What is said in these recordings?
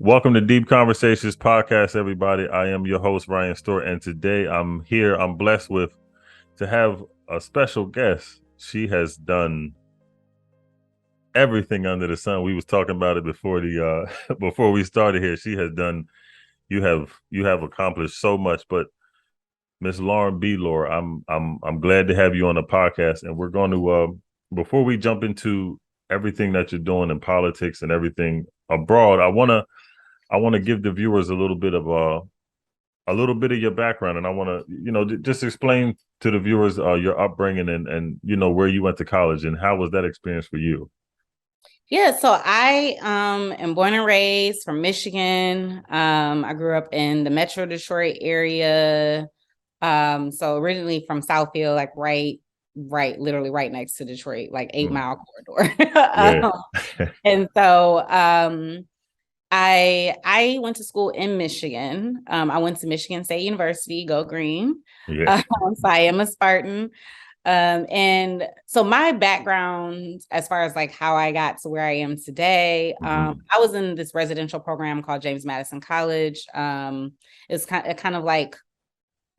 Welcome to Deep Conversations Podcast, everybody. I am your host, Ryan Store, and today I'm blessed with to have a special guest. She has done everything under the sun. We was talking about it before the before we started here. She has done you have accomplished so much, but Miss Lauren Bealore, I'm glad to have you on the podcast, and we're going to before we jump into everything that you're doing in politics and everything abroad, I want to give the viewers a little bit of your background, and I want to just explain to the viewers your upbringing and where you went to college and how was that experience for you. Yeah, so I am born and raised from Michigan. I grew up in the Metro Detroit area. So originally from Southfield, like literally right next to Detroit, like 8 mile corridor. Yeah. And so I went to school in Michigan. I went to Michigan State University, go green. Yeah. So I am a Spartan. And so my background, as far as like how I got to where I am today, I was in this residential program called James Madison College. It's kind of like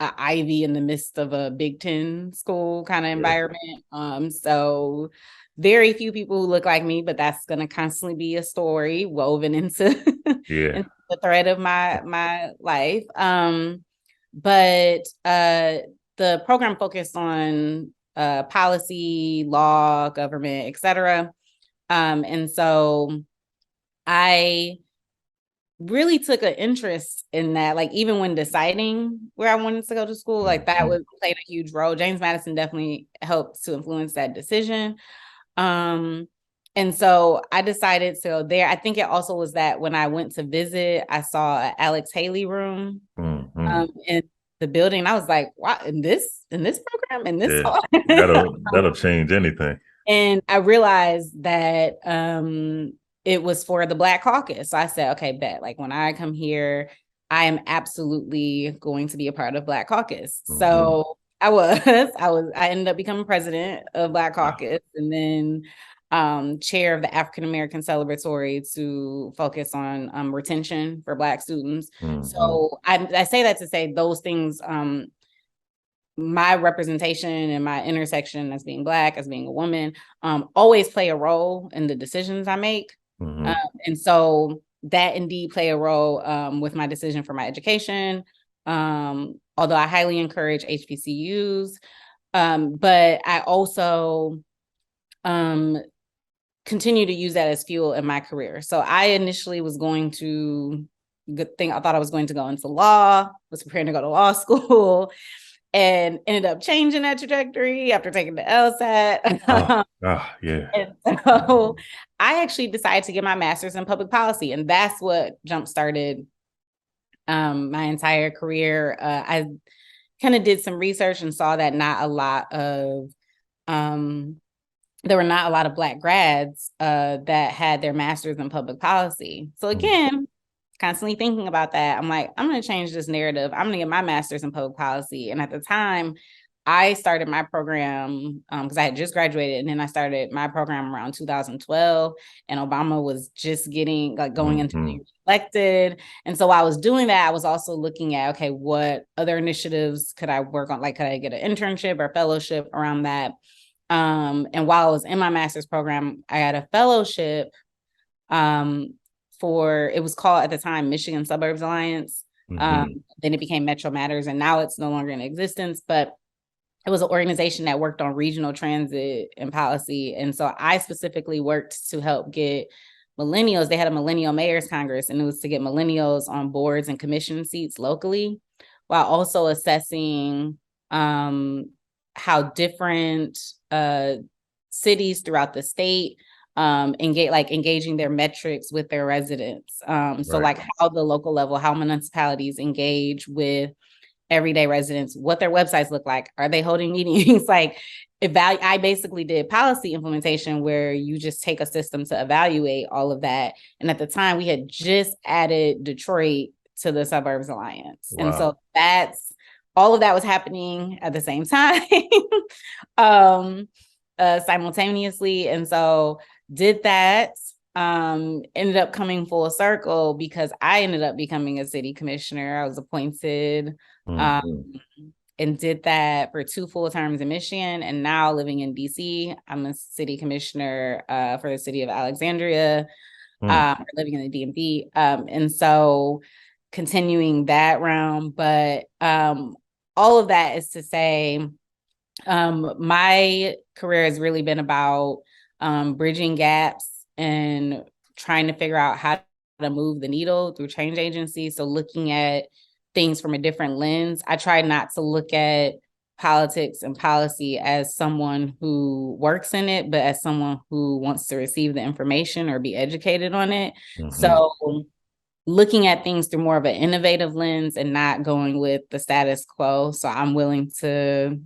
an Ivy in the midst of a Big Ten school kind of environment. So very few people who look like me, but that's going to constantly be a story woven into, into the thread of my life. But the program focused on policy, law, government, etc. And so I really took an interest in that, like even when deciding where I wanted to go to school, like that played a huge role. James Madison definitely helped to influence that decision. And so I decided to go there. I think it also was that when I went to visit, I saw an Alex Haley room in the building. I was like, wow, in this program, in this hall? That'll change anything. And I realized that it was for the Black Caucus. So I said, okay, bet. Like when I come here, I am absolutely going to be a part of Black Caucus. So I ended up becoming president of Black Caucus and then chair of the African American Celebratory to focus on retention for Black students. So I say that to say those things, my representation and my intersection as being Black, as being a woman, always play a role in the decisions I make. And so that indeed play a role with my decision for my education, although I highly encourage HBCUs. But I also continue to use that as fuel in my career. So I initially was going to, I thought I was going to go into law, was preparing to go to law school, and ended up changing that trajectory after taking the LSAT. And so I actually decided to get my master's in public policy, and that's what jump-started my entire career. I kind of did some research and saw that there were not a lot of Black grads that had their master's in public policy. So again, constantly thinking about that, I'm like, I'm going to change this narrative. I'm going to get my master's in public policy. And at the time, I started my program because I had just graduated, and then I started my program around 2012, and Obama was just going into being elected. And so while I was doing that, I was also looking at, okay, what other initiatives could I work on? Like, could I get an internship or fellowship around that? And while I was in my master's program, I had a fellowship it was called at the time Michigan Suburbs Alliance. Then it became Metro Matters, and now it's no longer in existence, but it was an organization that worked on regional transit and policy. And so I specifically worked to help get millennials. They had a Millennial Mayors Congress, and it was to get millennials on boards and commission seats locally, while also assessing how different cities throughout the state engaging their metrics with their residents. So like how the local level, how municipalities engage with everyday residents, what their websites look like. Are they holding meetings? Like I basically did policy implementation where you just take a system to evaluate all of that. And at the time we had just added Detroit to the Suburbs Alliance. Wow. And so all of that was happening at the same time, simultaneously. And so did that. ended up coming full circle because I ended up becoming a city commissioner. I was appointed and did that for 2 full terms in Michigan. And now living in DC, I'm a city commissioner for the city of Alexandria, living in the DMV. And so continuing that round, but all of that is to say, my career has really been about bridging gaps and trying to figure out how to move the needle through change agency. So looking at things from a different lens. I try not to look at politics and policy as someone who works in it, but as someone who wants to receive the information or be educated on it. So looking at things through more of an innovative lens and not going with the status quo. So I'm willing to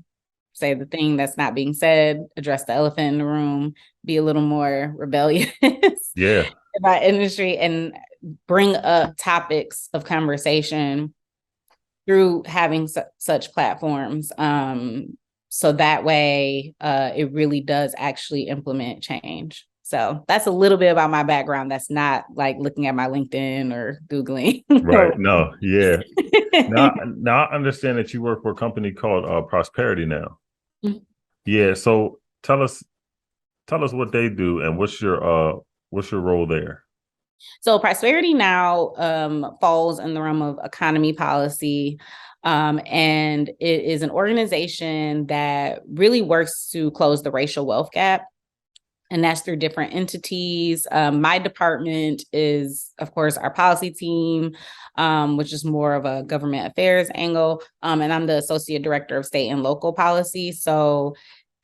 say the thing that's not being said, address the elephant in the room, be a little more rebellious about industry, and bring up topics of conversation through having such platforms. So that way it really does actually implement change. So that's a little bit about my background. That's not like looking at my LinkedIn or Googling. Right. No. Yeah. Now I understand that you work for a company called Prosperity now. Yeah. So tell us what they do and what's your role there? So Prosperity Now falls in the realm of economy policy. And it is an organization that really works to close the racial wealth gap. And that's through different entities. My department is, of course, our policy team, which is more of a government affairs angle. And I'm the associate director of state and local policy. So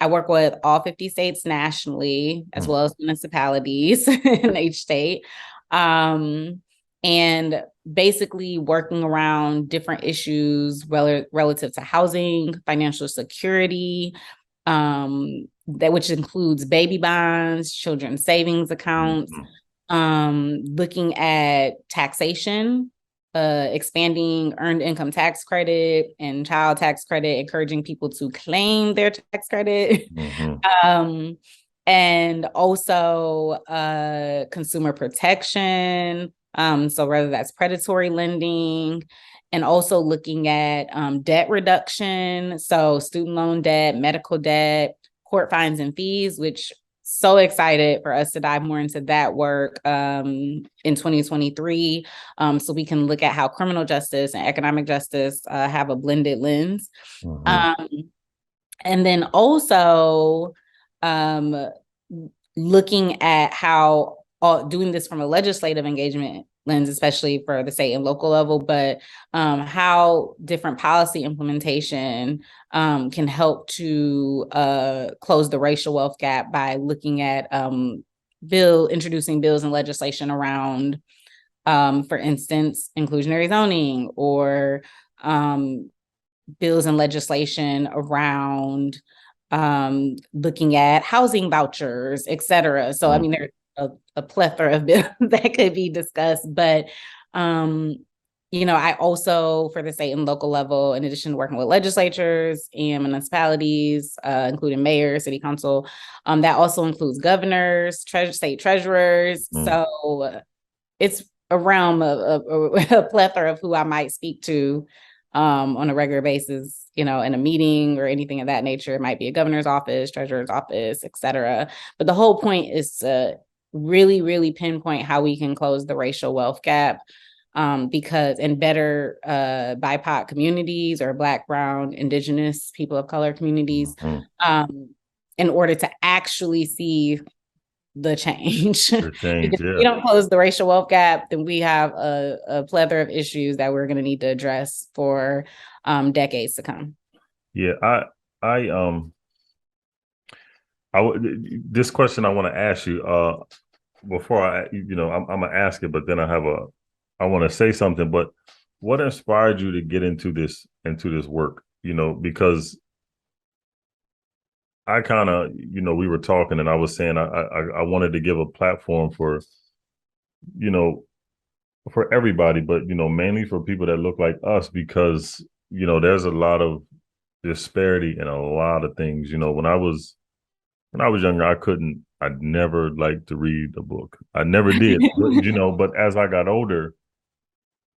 I work with all 50 states nationally, as well as municipalities in each state. And basically working around different issues relative to housing, financial security, which includes baby bonds, children's savings accounts, looking at taxation, expanding earned income tax credit and child tax credit, encouraging people to claim their tax credit. And also consumer protection. So whether that's predatory lending, and also looking at debt reduction. So student loan debt, medical debt, court fines and fees, which so excited for us to dive more into that work in 2023. So we can look at how criminal justice and economic justice have a blended lens. And then also looking at how doing this from a legislative engagement lens, especially for the state and local level, but how different policy implementation can help to close the racial wealth gap by looking at introducing bills and legislation around, for instance, inclusionary zoning, or bills and legislation around looking at housing vouchers, et cetera. So, I mean, there's a plethora of bills that could be discussed, but, I also, for the state and local level, in addition to working with legislatures and municipalities, including mayors, city council, that also includes governors, state treasurers. So it's a realm of a plethora of who I might speak to on a regular basis, in a meeting or anything of that nature. It might be a governor's office, treasurer's office, et cetera. But the whole point is to really, really pinpoint how we can close the racial wealth gap, because in better BIPOC communities or Black, Brown, Indigenous, people of color communities, in order to actually see the change. Because if we don't close the racial wealth gap, then we have a plethora of issues that we're going to need to address for decades to come. Yeah, this question I want to ask you before I'm gonna ask it, but then I want to say something. But what inspired you to get into this work? Because I kind of, we were talking and I was saying I wanted to give a platform for everybody, but mainly for people that look like us, because there's a lot of disparity in a lot of things. When I was younger, I couldn't I never liked to read a book. I never did. But, but as I got older,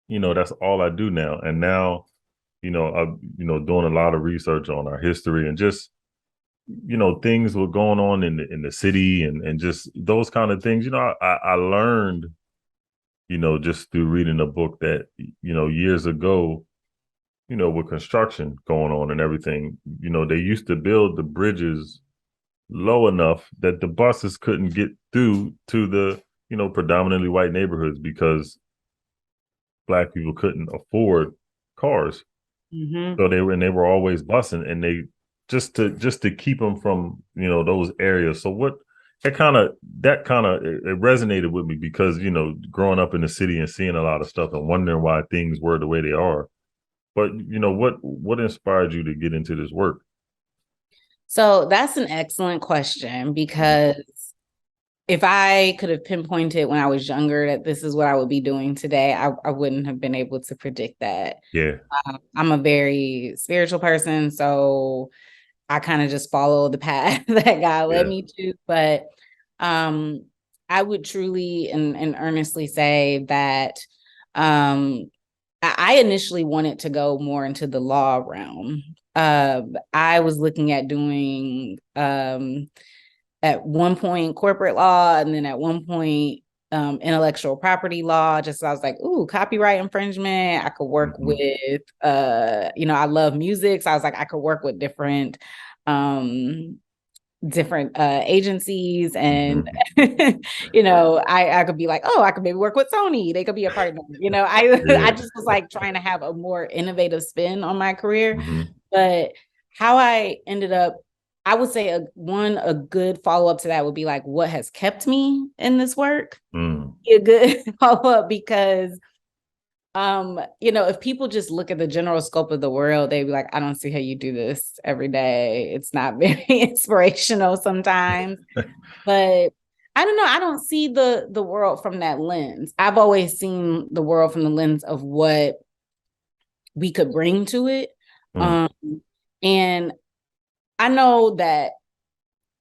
that's all I do now. And now, I'm, doing a lot of research on our history and just, things were going on in the city and just those kind of things. I learned, just through reading a book that, years ago, with construction going on and everything, they used to build the bridges low enough that the buses couldn't get through to the, predominantly white neighborhoods because Black people couldn't afford cars. Mm-hmm. So they were always busing, and they just to keep them from those areas. So it resonated with me because growing up in the city and seeing a lot of stuff and wondering why things were the way they are. But what inspired you to get into this work? So that's an excellent question, because if I could have pinpointed when I was younger that this is what I would be doing today, I wouldn't have been able to predict that. Yeah. I'm a very spiritual person, so I kind of just follow the path that God led me to. But I would truly and earnestly say that I initially wanted to go more into the law realm. I was looking at doing at one point corporate law, and then at one point intellectual property law. Just I was like, ooh, copyright infringement. I could work with I love music. So I was like, I could work with different agencies, and I could be like, oh, I could maybe work with Sony. They could be a partner. I just was like trying to have a more innovative spin on my career. But how I ended up, I would say a good follow-up to that would be like, what has kept me in this work? A good follow-up, because if people just look at the general scope of the world, they'd be like, I don't see how you do this every day. It's not very inspirational sometimes. But I don't know. I don't see the world from that lens. I've always seen the world from the lens of what we could bring to it. And I know that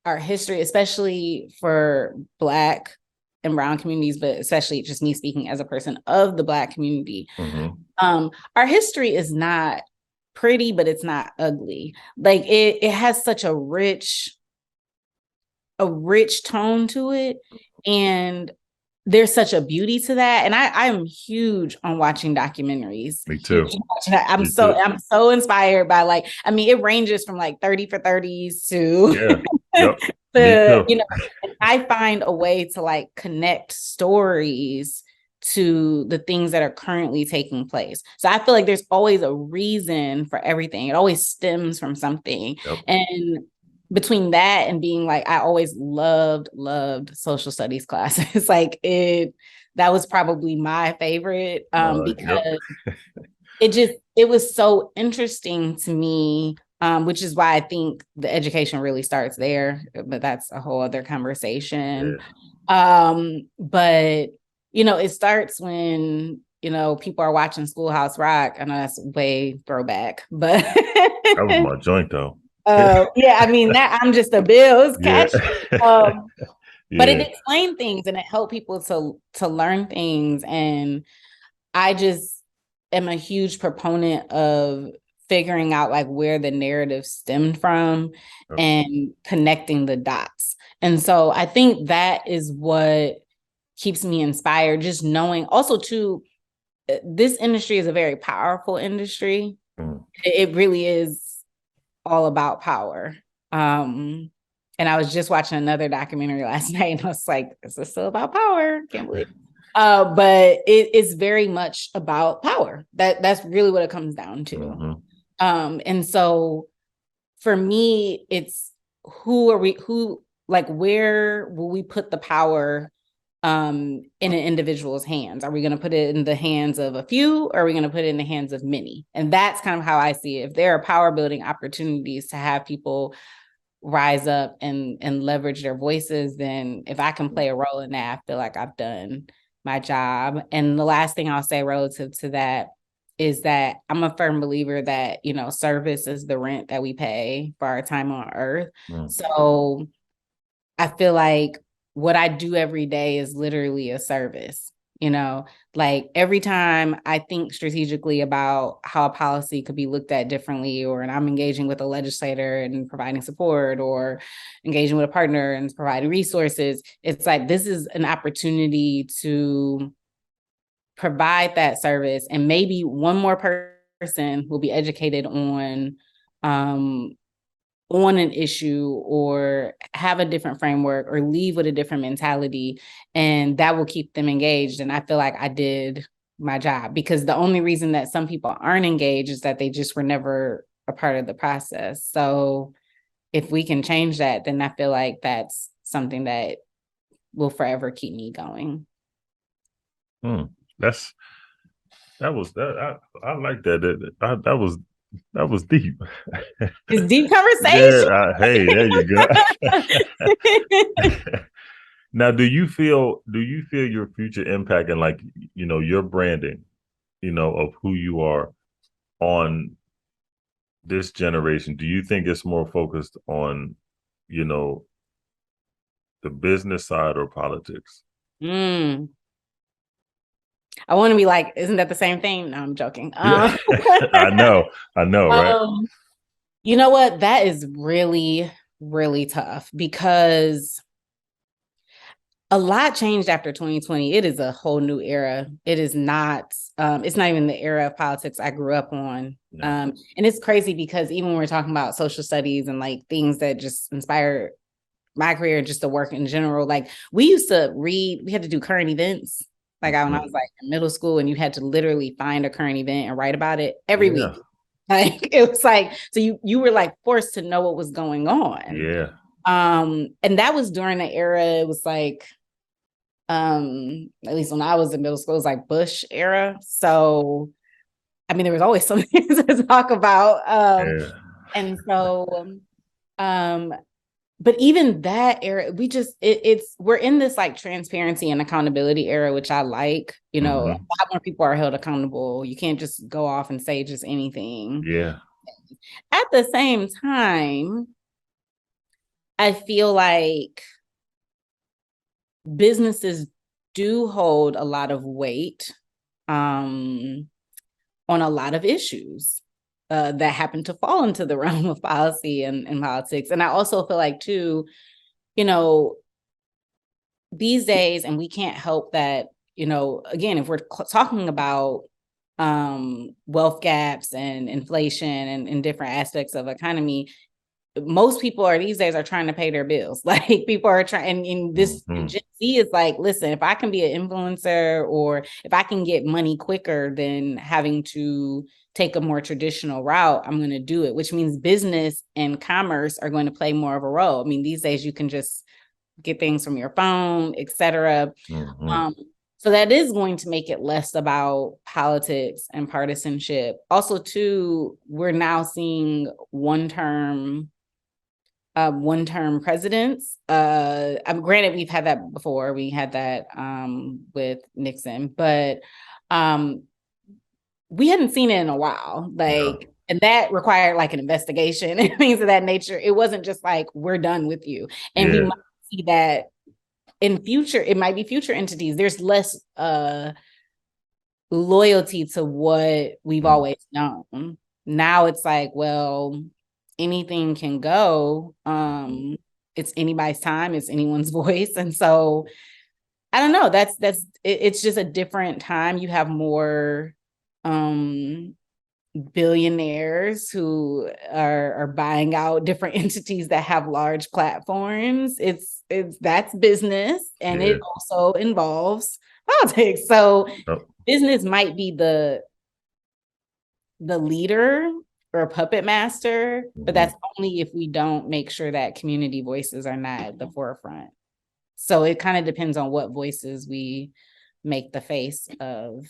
our history, especially for Black and brown communities, but especially just me speaking as a person of the Black community, our history is not pretty, but it's not ugly. Like it has such a rich tone to it, and there's such a beauty to that. And I'm huge on watching documentaries. Me too. I'm so inspired by, like, I mean, it ranges from like 30 for 30s to I find a way to like connect stories to the things that are currently taking place. So I feel like there's always a reason for everything. It always stems from something. And between that and being like, I always loved social studies classes. Like that was probably my favorite because it was so interesting to me, which is why I think the education really starts there, but that's a whole other conversation. But it starts when people are watching Schoolhouse Rock. I know that's way throwback, but that was my joint though. I mean, that I'm just a Bills catch. But it explained things and it helped people to learn things. And I just am a huge proponent of figuring out like where the narrative stemmed from and connecting the dots. And so I think that is what keeps me inspired, just knowing also too, this industry is a very powerful industry. It really is all about power. And I was just watching another documentary last night, and I was like, is this still about power? Can't believe it. But it's very much about power. That's really what it comes down to. And so for me, it's where will we put the power in an individual's hands? Are we going to put it in the hands of a few, or are we going to put it in the hands of many? And that's kind of how I see it. If there are power building opportunities to have people rise up and leverage their voices, then if I can play a role in that, I feel like I've done my job. And the last thing I'll say relative to that is that I'm a firm believer that, service is the rent that we pay for our time on earth. So I feel like what I do every day is literally a service. Like every time I think strategically about how a policy could be looked at differently, or and I'm engaging with a legislator and providing support, or engaging with a partner and providing resources, it's like this is an opportunity to provide that service, and maybe one more person will be educated on an issue, or have a different framework, or leave with a different mentality, and that will keep them engaged. And I feel like I did my job, because the only reason that some people aren't engaged is that they just were never a part of the process. So if we can change that, then I feel like that's something that will forever keep me going. That's that was that I like that. That was deep. It's deep conversation. Yeah, hey, there you go. Now, do you feel your future impact and like, your branding, of who you are on this generation? Do you think it's more focused on, you know, the business side or politics? I want to be like, isn't that the same thing? No, I'm joking. Yeah, I know, right? You know what? That is really, really tough, because a lot changed after 2020. It is a whole new era. It is not, it's not even the era of politics I grew up on. No. And it's crazy, because even when we're talking about social studies and like things that just inspire my career and just the work in general, like we used to read, we had to do current events. Like when I was like in middle school, and you had to literally find a current event and write about it every week. Like it was like, so you were like forced to know what was going on. Yeah. And that was during the era, it was like, at least when I was in middle school, it was like Bush era. So I mean, there was always something to talk about. And so but even that era, we just we're in this like transparency and accountability era, which I like. A lot more people are held accountable. You can't just go off and say just anything. Yeah. At the same time, I feel like businesses do hold a lot of weight on a lot of issues that happen to fall into the realm of policy and politics. And I also feel like too, these days, and we can't help that, again, if we're talking about wealth gaps and inflation and different aspects of economy, most people these days are trying to pay their bills. Like people are trying, and this Gen Z is like, listen, if I can be an influencer, or if I can get money quicker than having to take a more traditional route, I'm going to do it, which means business and commerce are going to play more of a role. I mean, these days you can just get things from your phone, etc. So that is going to make it less about politics and partisanship. Also, too, we're now seeing one-term presidents. Granted, we've had that before. We had that with Nixon, but we hadn't seen it in a while. And that required like an investigation and things of that nature. It wasn't just like, we're done with you. And we might see that in future, it might be future entities. There's less loyalty to what we've always known. Now it's like, well, anything can go. It's anybody's time, it's anyone's voice. And so I don't know, it's just a different time. You have more billionaires who are buying out different entities that have large platforms. That's business, and it also involves politics. So business might be the leader or a puppet master, but that's only if we don't make sure that community voices are not at the forefront. So it kind of depends on what voices we make the face of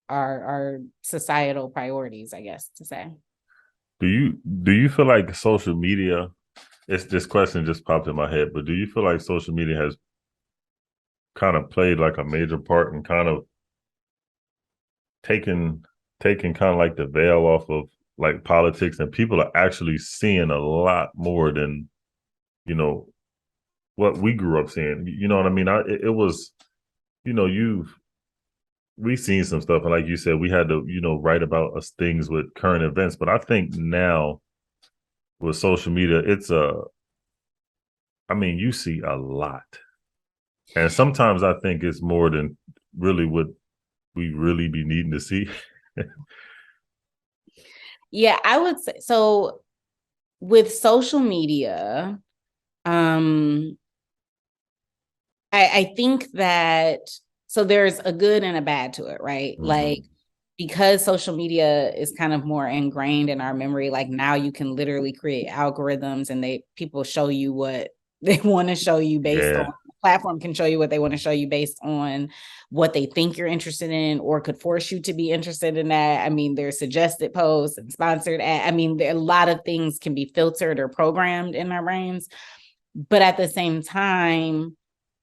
our societal priorities, I guess to say. Do you feel like social media, this question just popped in my head, but do you feel like social media has kind of played like a major part in kind of taking kind of like the veil off of like politics, and people are actually seeing a lot more than, what we grew up seeing. You know what I mean? It was, you know, we've seen some stuff, and like you said, we had to, you know, write about us things with current events. But I think now with social media, I mean, you see a lot, and sometimes I think it's more than really what we really be needing to see. Yeah, I would say so. With social media, I think that so there's a good and a bad to it, right? Mm-hmm. Like because social media is kind of more ingrained in our memory, like now you can literally create algorithms and people show you what they want to show you based on the platform can show you what they want to show you based on what they think you're interested in or could force you to be interested in that. I mean, there's suggested posts and sponsored I mean, a lot of things can be filtered or programmed in our brains. But at the same time,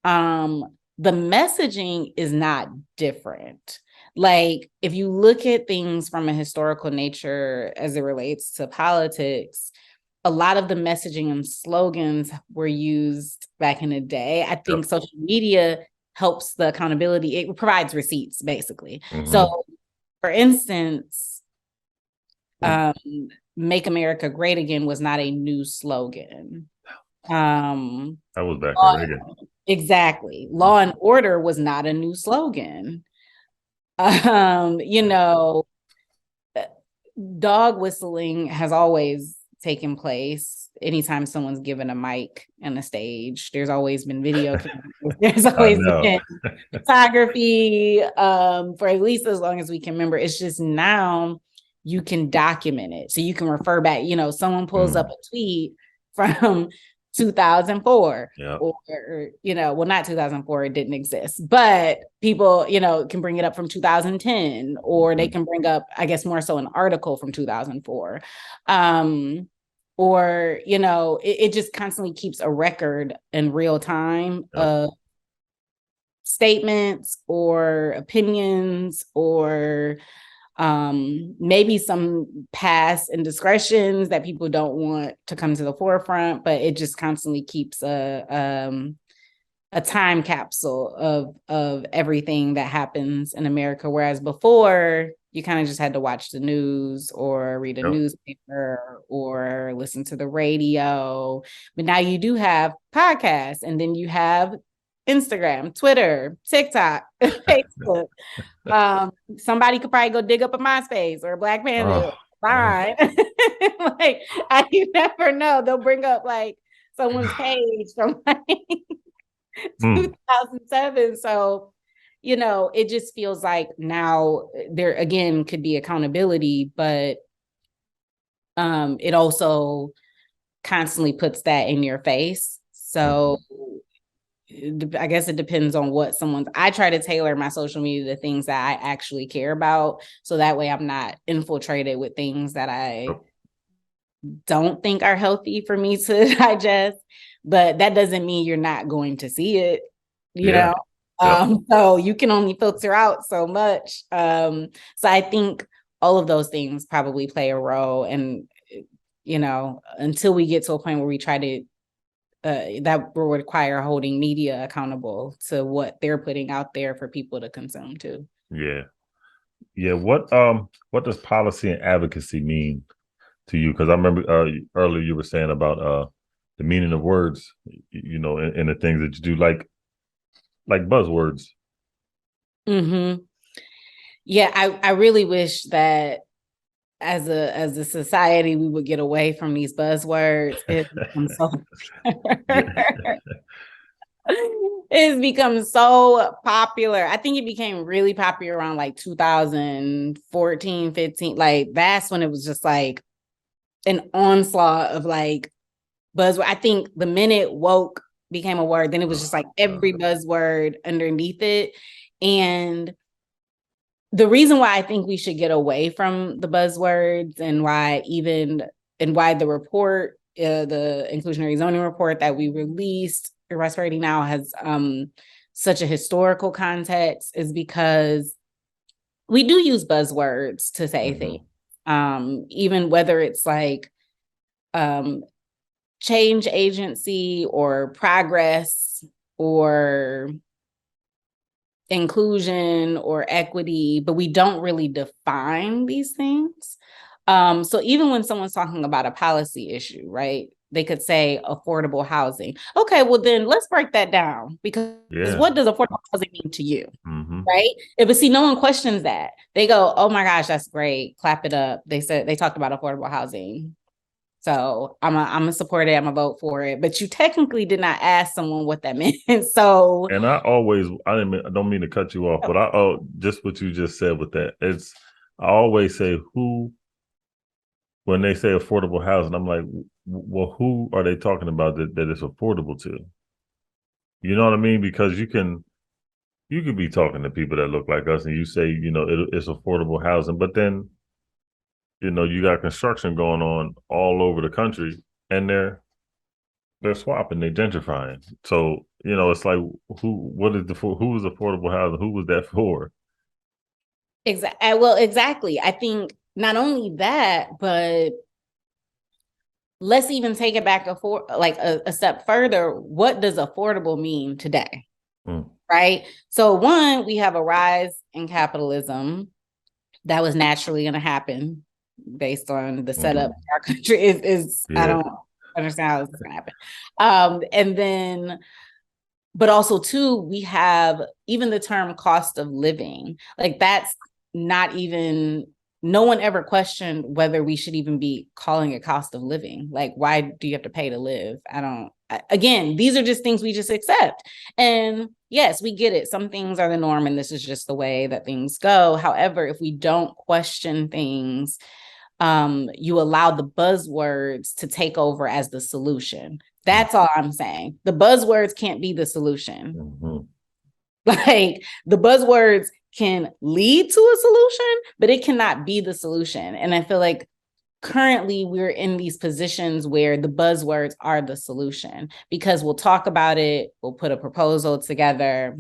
the messaging is not different. Like if you look at things from a historical nature as it relates to politics, a lot of the messaging and slogans were used back in the day. I think social media helps the accountability. It provides receipts, basically. Mm-hmm. So, for instance, Make America Great Again was not a new slogan. That was back in Reagan. Exactly. Law and Order was not a new slogan. You know, dog whistling has always taken place. Anytime someone's given a mic and a stage, there's always been video cameras. There's always been photography for at least as long as we can remember. It's just now you can document it. So you can refer back, you know, someone pulls up a tweet from 2004 or, you know, well, not 2004, it didn't exist, but people, you know, can bring it up from 2010 or they can bring up, I guess, more so an article from 2004. Or, you know, it just constantly keeps a record in real time of statements or opinions or maybe some past indiscretions that people don't want to come to the forefront, but it just constantly keeps a time capsule of everything that happens in America. Whereas before, you kind of just had to watch the news or read a newspaper or listen to the radio. But now you do have podcasts, and then you have Instagram, Twitter, TikTok, Facebook. Somebody could probably go dig up a MySpace or a Black Panther. Fine. Like, you never know. They'll bring up like someone's page from like 2007. So, you know, it just feels like now there again could be accountability, but it also constantly puts that in your face. So I guess it depends on what I try to tailor my social media to things that I actually care about. So that way I'm not infiltrated with things that I don't think are healthy for me to digest. But that doesn't mean you're not going to see it, you know? So you can only filter out so much. So I think all of those things probably play a role. And, you know, until we get to a point where we try to, that will require holding media accountable to what they're putting out there for people to consume too. Yeah. What does policy and advocacy mean to you? Because I remember earlier you were saying about the meaning of words, you know, and the things that you do, like buzzwords. Yeah, I really wish that as a society we would get away from these buzzwords. It's become so popular. I think it became really popular around like 2014, 15. Like that's when it was just like an onslaught of like buzzword. I think the minute woke became a word, then it was just like every buzzword underneath it. And the reason why I think we should get away from the buzzwords and why the report, the inclusionary zoning report that we released, Irrespective Now, has such a historical context is because we do use buzzwords to say things. Even whether it's like change agency or progress or inclusion or equity, but we don't really define these things. So even when someone's talking about a policy issue, right, they could say affordable housing. Okay, well then let's break that down, because what does affordable housing mean to you? Right? But see, no one questions that. They go, oh my gosh, that's great. Clap it up. They talked about affordable housing. So I'm a support it. I'm a vote for it. But you technically did not ask someone what that meant. So, and I don't mean to cut you off, but just what you just said with that. I always say when they say affordable housing, I'm like, well, who are they talking about that it's affordable to? You know what I mean? Because you can be talking to people that look like us, and you say, it's affordable housing, but then you got construction going on all over the country, and they're swapping, they're gentrifying. So, it's like, who was affordable housing? Who was that for? Exactly. Well, exactly. I think not only that, but let's even take it back a step further. What does affordable mean today? Right? So one, we have a rise in capitalism that was naturally going to happen based on the setup our country is. I don't understand how this is going to happen. And then, but also too, we have even the term cost of living. Like that's not even, no one ever questioned whether we should even be calling it cost of living. Like, why do you have to pay to live? Again, these are just things we just accept. And yes, we get it. Some things are the norm and this is just the way that things go. However, if we don't question things, you allow the buzzwords to take over as the solution. That's all I'm saying. The buzzwords can't be the solution. Like the buzzwords can lead to a solution, but it cannot be the solution. And I feel like currently we're in these positions where the buzzwords are the solution, because we'll talk about it, we'll put a proposal together.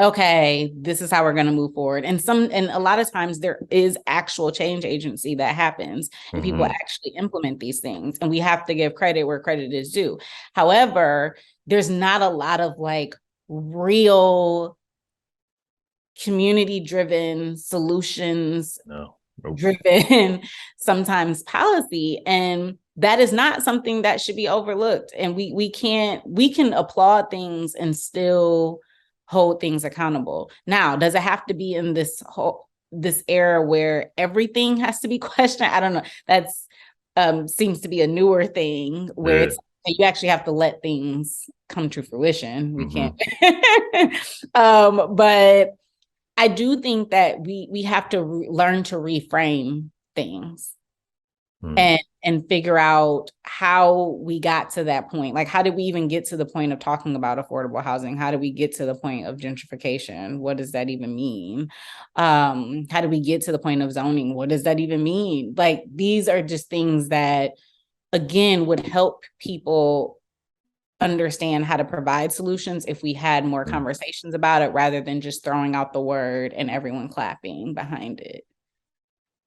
Okay, this is how we're going to move forward. And a lot of times there is actual change agency that happens and people actually implement these things. And we have to give credit where credit is due. However, there's not a lot of like real community-driven solutions, driven sometimes policy. And that is not something that should be overlooked. And we can applaud things and still hold things accountable. Now, does it have to be in this era where everything has to be questioned? I don't know. That's seems to be a newer thing where it's you actually have to let things come to fruition. We can't. But I do think that we have to learn to reframe things and figure out how we got to that point. Like, how did we even get to the point of talking about affordable housing? How did we get to the point of gentrification? What does that even mean? How did we get to the point of zoning? What does that even mean? Like, these are just things that, again, would help people understand how to provide solutions if we had more conversations about it rather than just throwing out the word and everyone clapping behind it.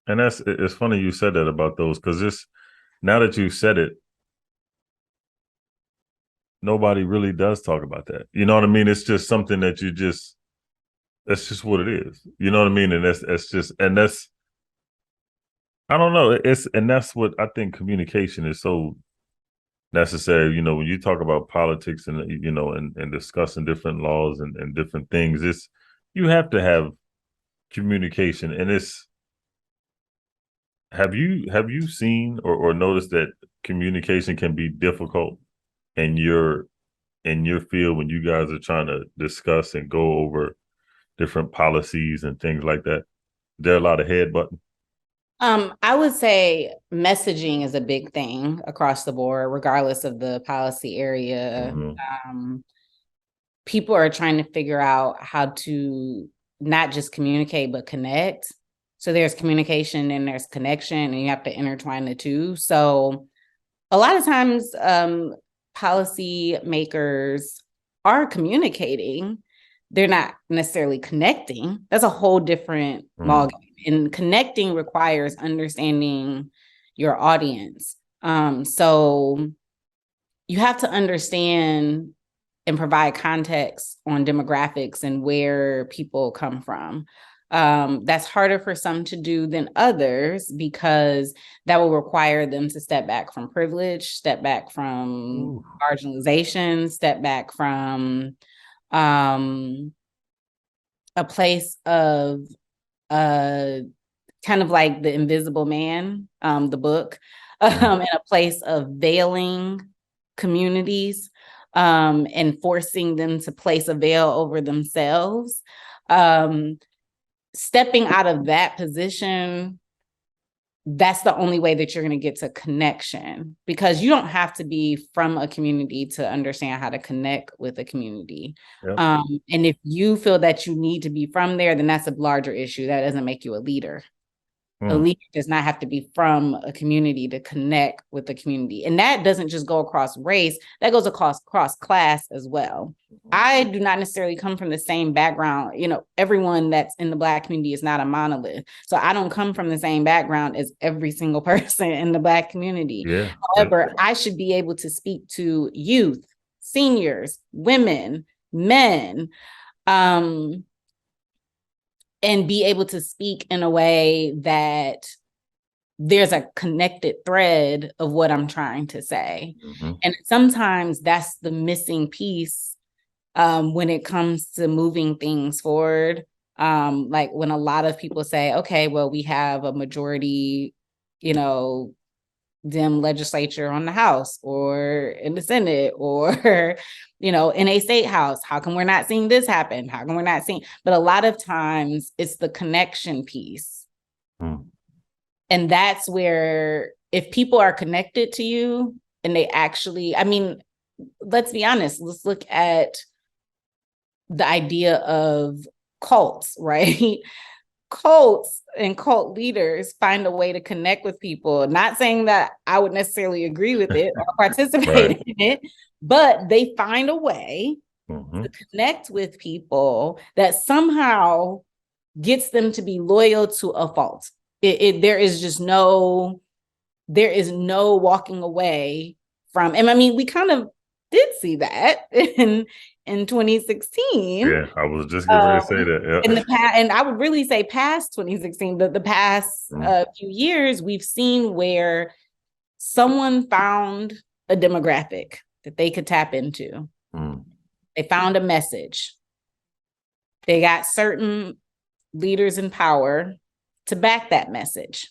And it's funny you said that about those, because now that you said it, nobody really does talk about that. You know what I mean? It's just something that that's just what it is. You know what I mean? And that's I don't know. And that's what I think communication is so necessary. When you talk about politics and, and discussing different laws and different things, you have to have communication. And have you seen or noticed that communication can be difficult in your field when you guys are trying to discuss and go over different policies and things like that? There are a lot of headbutting. I would say messaging is a big thing across the board, regardless of the policy area. People are trying to figure out how to not just communicate, but connect. So there's communication and there's connection, and you have to intertwine the two. So a lot of times, policy makers are communicating. They're not necessarily connecting. That's a whole different ballgame. And connecting requires understanding your audience. So you have to understand and provide context on demographics and where people come from. That's harder for some to do than others because that will require them to step back from privilege, step back from marginalization, step back from a place of kind of like The Invisible Man, the book, in a place of veiling communities and forcing them to place a veil over themselves. Stepping out of that position, that's the only way that you're going to get to connection, because you don't have to be from a community to understand how to connect with a community. Yep. And if you feel that you need to be from there, then that's a larger issue. That doesn't make you a leader. A leader does not have to be from a community to connect with the community. And that doesn't just go across race, that goes across class as well. I do not necessarily come from the same background. You know, everyone that's in the Black community is not a monolith. So I don't come from the same background as every single person in the Black community. Yeah. However, I should be able to speak to youth, seniors, women, men, and be able to speak in a way that there's a connected thread of what I'm trying to say. And sometimes that's the missing piece when it comes to moving things forward. Like when a lot of people say, okay, well, we have a majority, Dem legislature on the House or in the Senate or, in a state house. How come we're not seeing this happen? How come we're not seeing? But a lot of times it's the connection piece. And that's where if people are connected to you and they actually, let's be honest, let's look at the idea of cults, right? Cults and cult leaders find a way to connect with people. Not saying that I would necessarily agree with it or participate in it, but they find a way to connect with people that somehow gets them to be loyal to a fault. There is no walking away from, and we kind of did see that in 2016. Yeah, I was just getting ready to say that. Yeah. In the past, and I would really say past 2016, the past few years, we've seen where someone found a demographic that they could tap into. They found a message. They got certain leaders in power to back that message.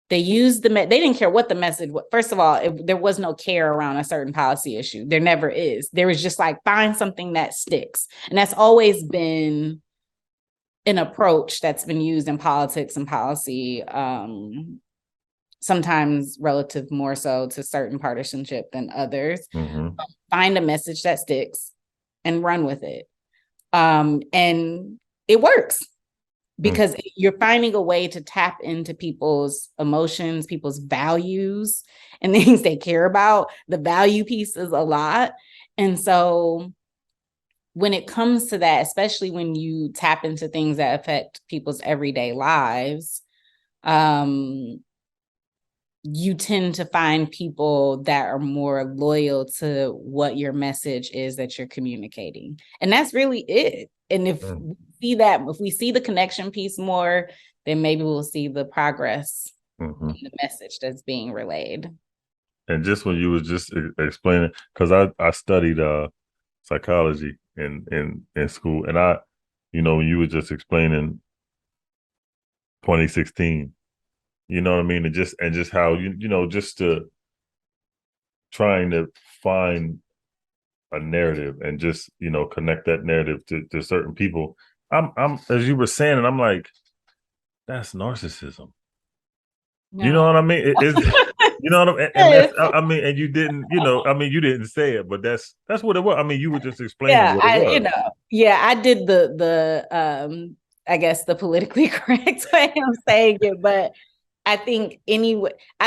They used they didn't care what the message was. First of all, there was no care around a certain policy issue. There never is. There was just like, find something that sticks. And that's always been an approach that's been used in politics and policy, sometimes relative more so to certain partisanship than others. Find a message that sticks and run with it. And it works. Because you're finding a way to tap into people's emotions, people's values, and things they care about. The value piece is a lot. And so when it comes to that, especially when you tap into things that affect people's everyday lives, you tend to find people that are more loyal to what your message is that you're communicating. And that's really it. And if we see the connection piece more, then maybe we'll see the progress in the message that's being relayed. And just when you was just explaining, because I studied psychology in school, and when you were just explaining 2016, you know what I mean, and just how just to trying to find a narrative and just connect that narrative to certain people. I'm as you were saying, and I'm like, that's narcissism. No. You know what I mean? You know what I mean? And you didn't, you didn't say it, but that's what it was. You were just explaining what it was. I did the I guess the politically correct way of saying it, but I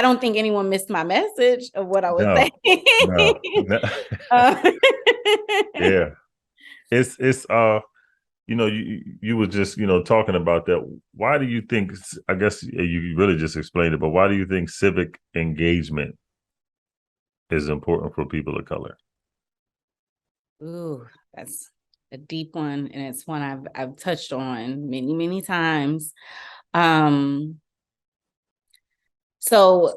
don't think anyone missed my message of what I was saying. No. Yeah. It's you were just, talking about that. Why do you think, I guess you really just explained it, but why do you think civic engagement is important for people of color? Ooh, that's a deep one, and it's one I've touched on many, many times. So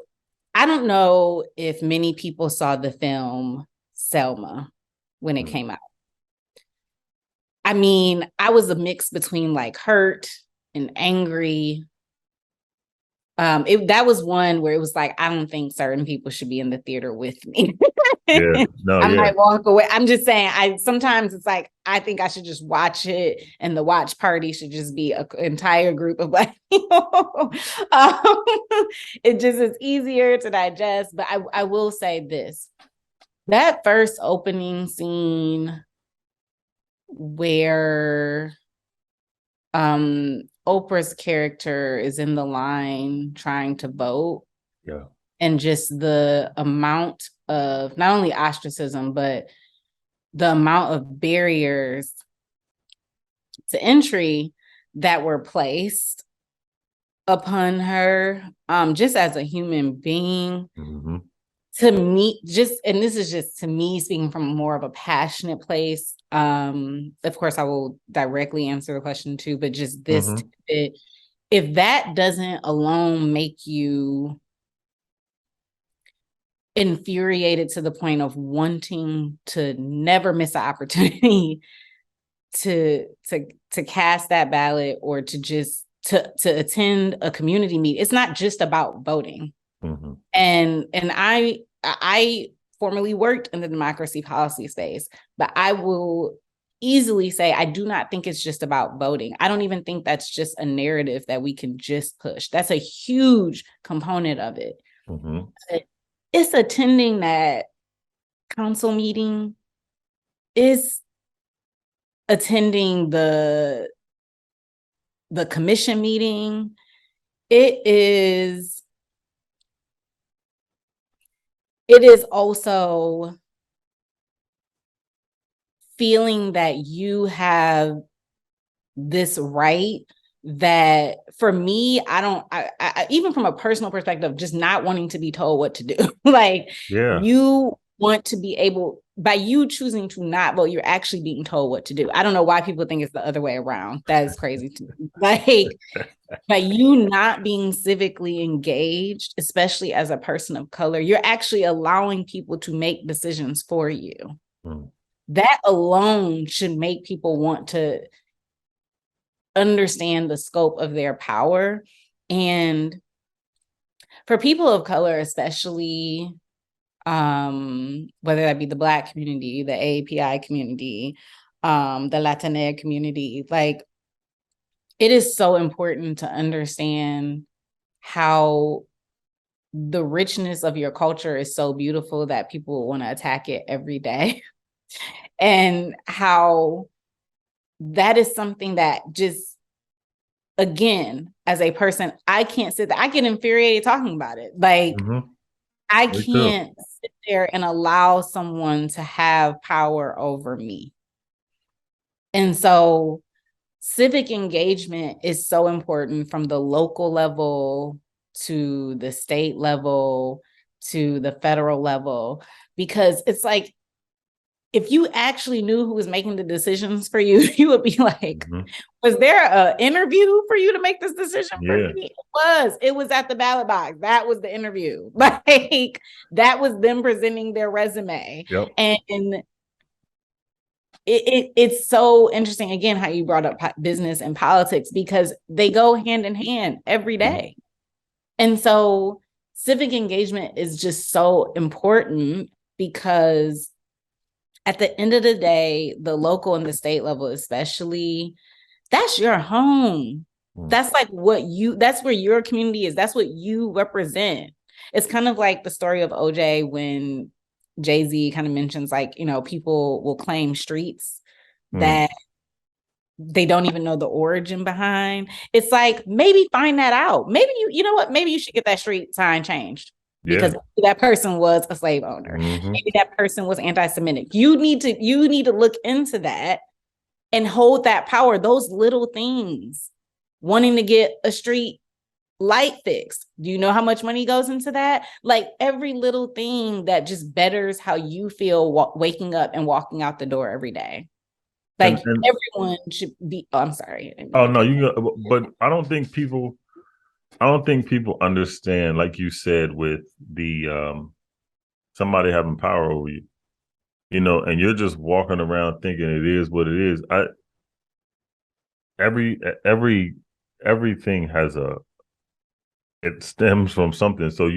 I don't know if many people saw the film Selma when it came out. I mean, I was a mix between like hurt and angry. That was one where it was like, I don't think certain people should be in the theater with me. Yeah, no, I yeah. might walk away. I'm just saying, sometimes it's like, I think I should just watch it, and the watch party should just be an entire group of Black people. It just is easier to digest. But I will say this, that first opening scene where Oprah's character is in the line trying to vote. Yeah. And just the amount of not only ostracism, but the amount of barriers to entry that were placed upon her, just as a human being. Mm-hmm. To me, and this is just to me speaking from more of a passionate place. Of course, I will directly answer the question too, but just this, if that doesn't alone make you infuriated to the point of wanting to never miss an opportunity to cast that ballot, or to just to attend a community meeting. It's not just about voting. Mm-hmm. And I formerly worked in the democracy policy space, but I will easily say I do not think it's just about voting. I don't even think that's just a narrative that we can just push. That's a huge component of it. Mm-hmm. It's attending that council meeting, is attending the commission meeting. It is also feeling that you have this right that, for me, I even from a personal perspective, just not wanting to be told what to do. Like, you want to be able, by you choosing to not vote, you're actually being told what to do. I don't know why people think it's the other way around. That is crazy to me. Like, by you not being civically engaged, especially as a person of color, you're actually allowing people to make decisions for you. That alone should make people want to understand the scope of their power. And for people of color, especially, whether that be the Black community, the AAPI community, the Latina community, like, it is so important to understand how the richness of your culture is so beautiful that people want to attack it every day. And how that is something that just, again, as a person, I can't sit there. I get infuriated talking about it. Like, I can't sit there and allow someone to have power over me. And so civic engagement is so important, from the local level to the state level to the federal level, because it's like, if you actually knew who was making the decisions for you, you would be like, was there an interview for you to make this decision for me? It was at the ballot box. That was the interview. Like, that was them presenting their resume. And it's so interesting, again, how you brought up business and politics, because they go hand in hand every day. And so civic engagement is just so important, because at the end of the day, the local and the state level, especially, that's your home. That's like that's where your community is. That's what you represent. It's kind of like the story of OJ, when Jay-Z kind of mentions, like, people will claim streets that they don't even know the origin behind. It's like, maybe find that out. Maybe you know what? Maybe you should get that street sign changed. Because that person was a slave owner. Maybe that person was anti-Semitic. You need to look into that and hold that power. Those little things, wanting to get a street light fixed. Do you know how much money goes into that? Like every little thing that just betters how you feel waking up and walking out the door every day. Like everyone should be. Oh, I'm sorry. Oh no, but I don't think people understand, like you said, with the somebody having power over you, and you're just walking around thinking it is what it is. Every every everything it stems from something. So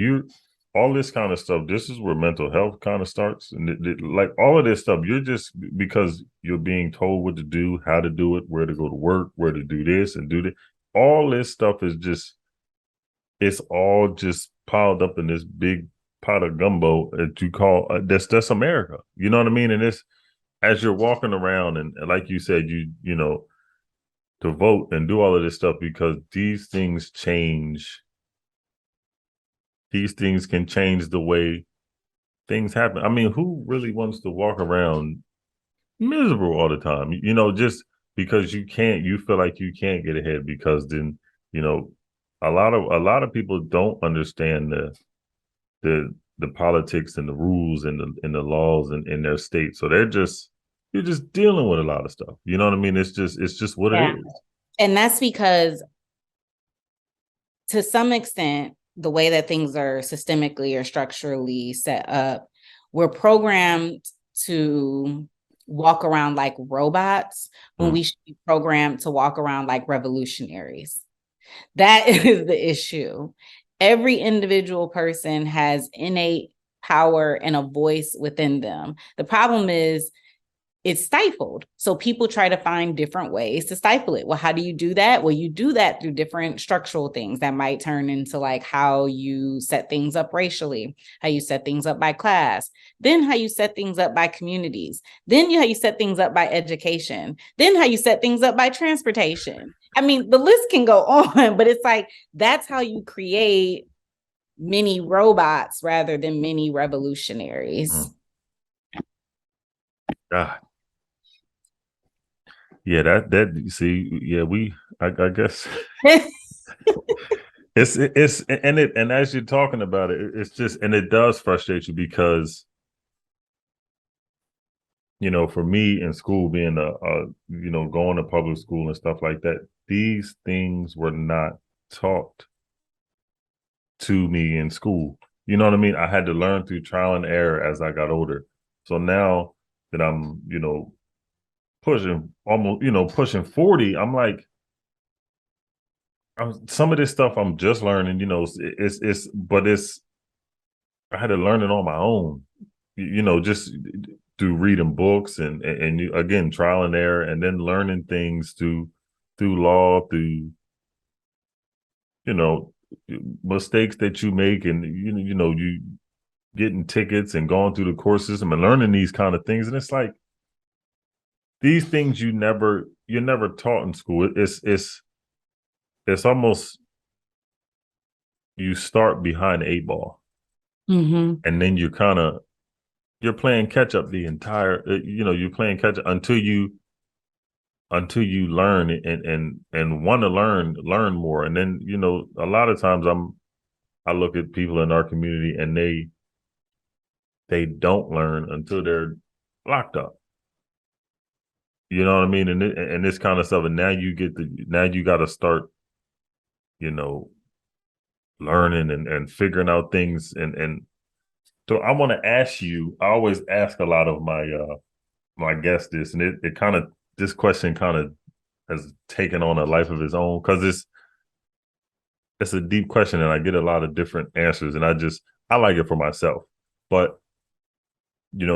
all this kind of stuff, this is where mental health kind of starts. And like all of this stuff, you're just, because you're being told what to do, how to do it, where to go to work, where to do this and do that. All this stuff is just, it's all just piled up in this big pot of gumbo that you call, that's America. You know what I mean? And it's, as you're walking around and like you said, to vote and do all of this stuff, because these things can change the way things happen. I mean, who really wants to walk around miserable all the time? Just because you feel like you can't get ahead, because then, a lot of people don't understand the politics and the rules and the laws in their state. So you're just dealing with a lot of stuff. You know what I mean? It's just what it is. And that's because, to some extent, the way that things are systemically or structurally set up, we're programmed to walk around like robots when we should be programmed to walk around like revolutionaries. That is the issue. Every individual person has innate power and a voice within them. The problem is it's stifled. So people try to find different ways to stifle it. Well, how do you do that? Well, you do that through different structural things that might turn into like how you set things up racially, how you set things up by class, then how you set things up by communities, then how you set things up by education, then how you set things up by transportation. I mean, the list can go on, but it's like, that's how you create mini robots rather than mini revolutionaries. God. Yeah, that you see, yeah, I guess and as you're talking about it, it's just, and it does frustrate you because, for me in school, being going to public school and stuff like that, these things were not taught to me in school. You know what I mean? I had to learn through trial and error as I got older. So now that I'm, pushing 40, I'm like, some of this stuff I'm just learning, but I had to learn it on my own, just through reading books and again, trial and error, and then learning things through law, through, mistakes that you make, and, you getting tickets and going through the court system and learning these kind of things. And it's like, these things you're never taught in school. It's almost, you start behind the 8 ball, and then you're playing catch up the entire, you're playing catch up until you learn and want to learn more. And then, a lot of times I look at people in our community and they don't learn until they're locked up. You know what I mean? And this kind of stuff. And now you got to start, learning and figuring out things. And so I want to ask you, I always ask a lot of my guests this, and this question kind of has taken on a life of its own, because it's a deep question and I get a lot of different answers, and I like it for myself. But,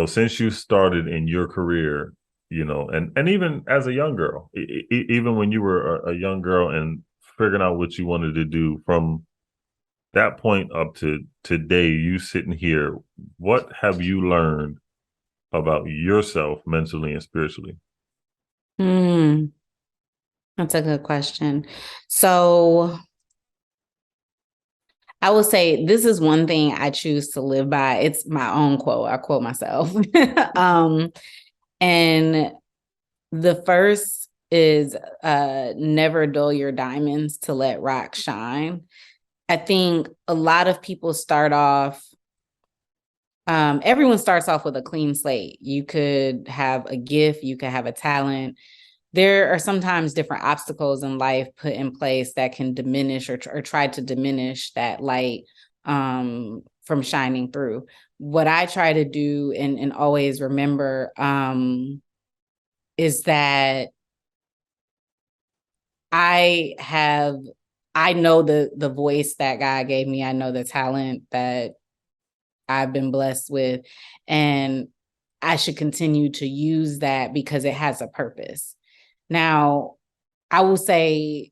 since you started in your career, and even as a young girl, even when you were a young girl and figuring out what you wanted to do, from that point up to today, you sitting here, what have you learned about yourself mentally and spiritually? That's a good question. So I will say this is one thing I choose to live by. It's my own quote. I quote myself. And the first is never dull your diamonds to let rock shine. I think a lot of people start off, everyone starts off with a clean slate. You could have a gift, you could have a talent. There are sometimes different obstacles in life put in place that can diminish or try to diminish that light from shining through. What I try to do and always remember is that I know the voice that God gave me. I know the talent that I've been blessed with, and I should continue to use that because it has a purpose. Now, I will say,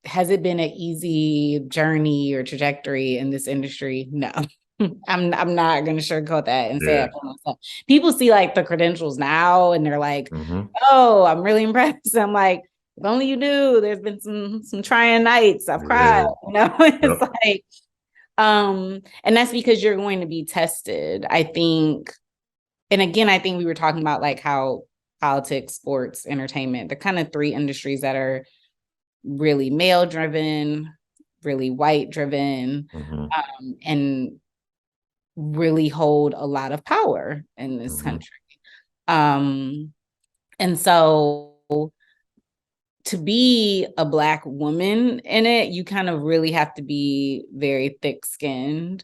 has it been an easy journey or trajectory in this industry? No. I'm not going to sugarcoat that and say that for myself. People see like the credentials now and they're like, oh, I'm really impressed. I'm like, if only you knew, there's been some trying nights. I've cried, it's like, and that's because you're going to be tested, I think. And again, I think we were talking about like how politics, sports, entertainment, the kind of three industries that are really male driven, really white driven, and really hold a lot of power in this country. And so to be a Black woman in it, you kind of really have to be very thick-skinned,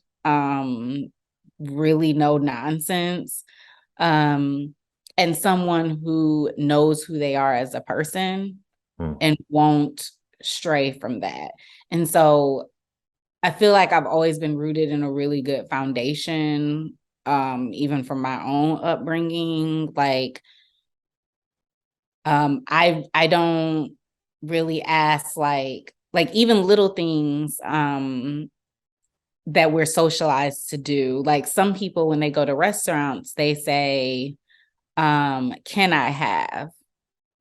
really no nonsense, and someone who knows who they are as a person and won't stray from that. And so I feel like I've always been rooted in a really good foundation, even from my own upbringing. Like, I don't really ask like even little things that we're socialized to do. Like some people, when they go to restaurants, they say, can I have?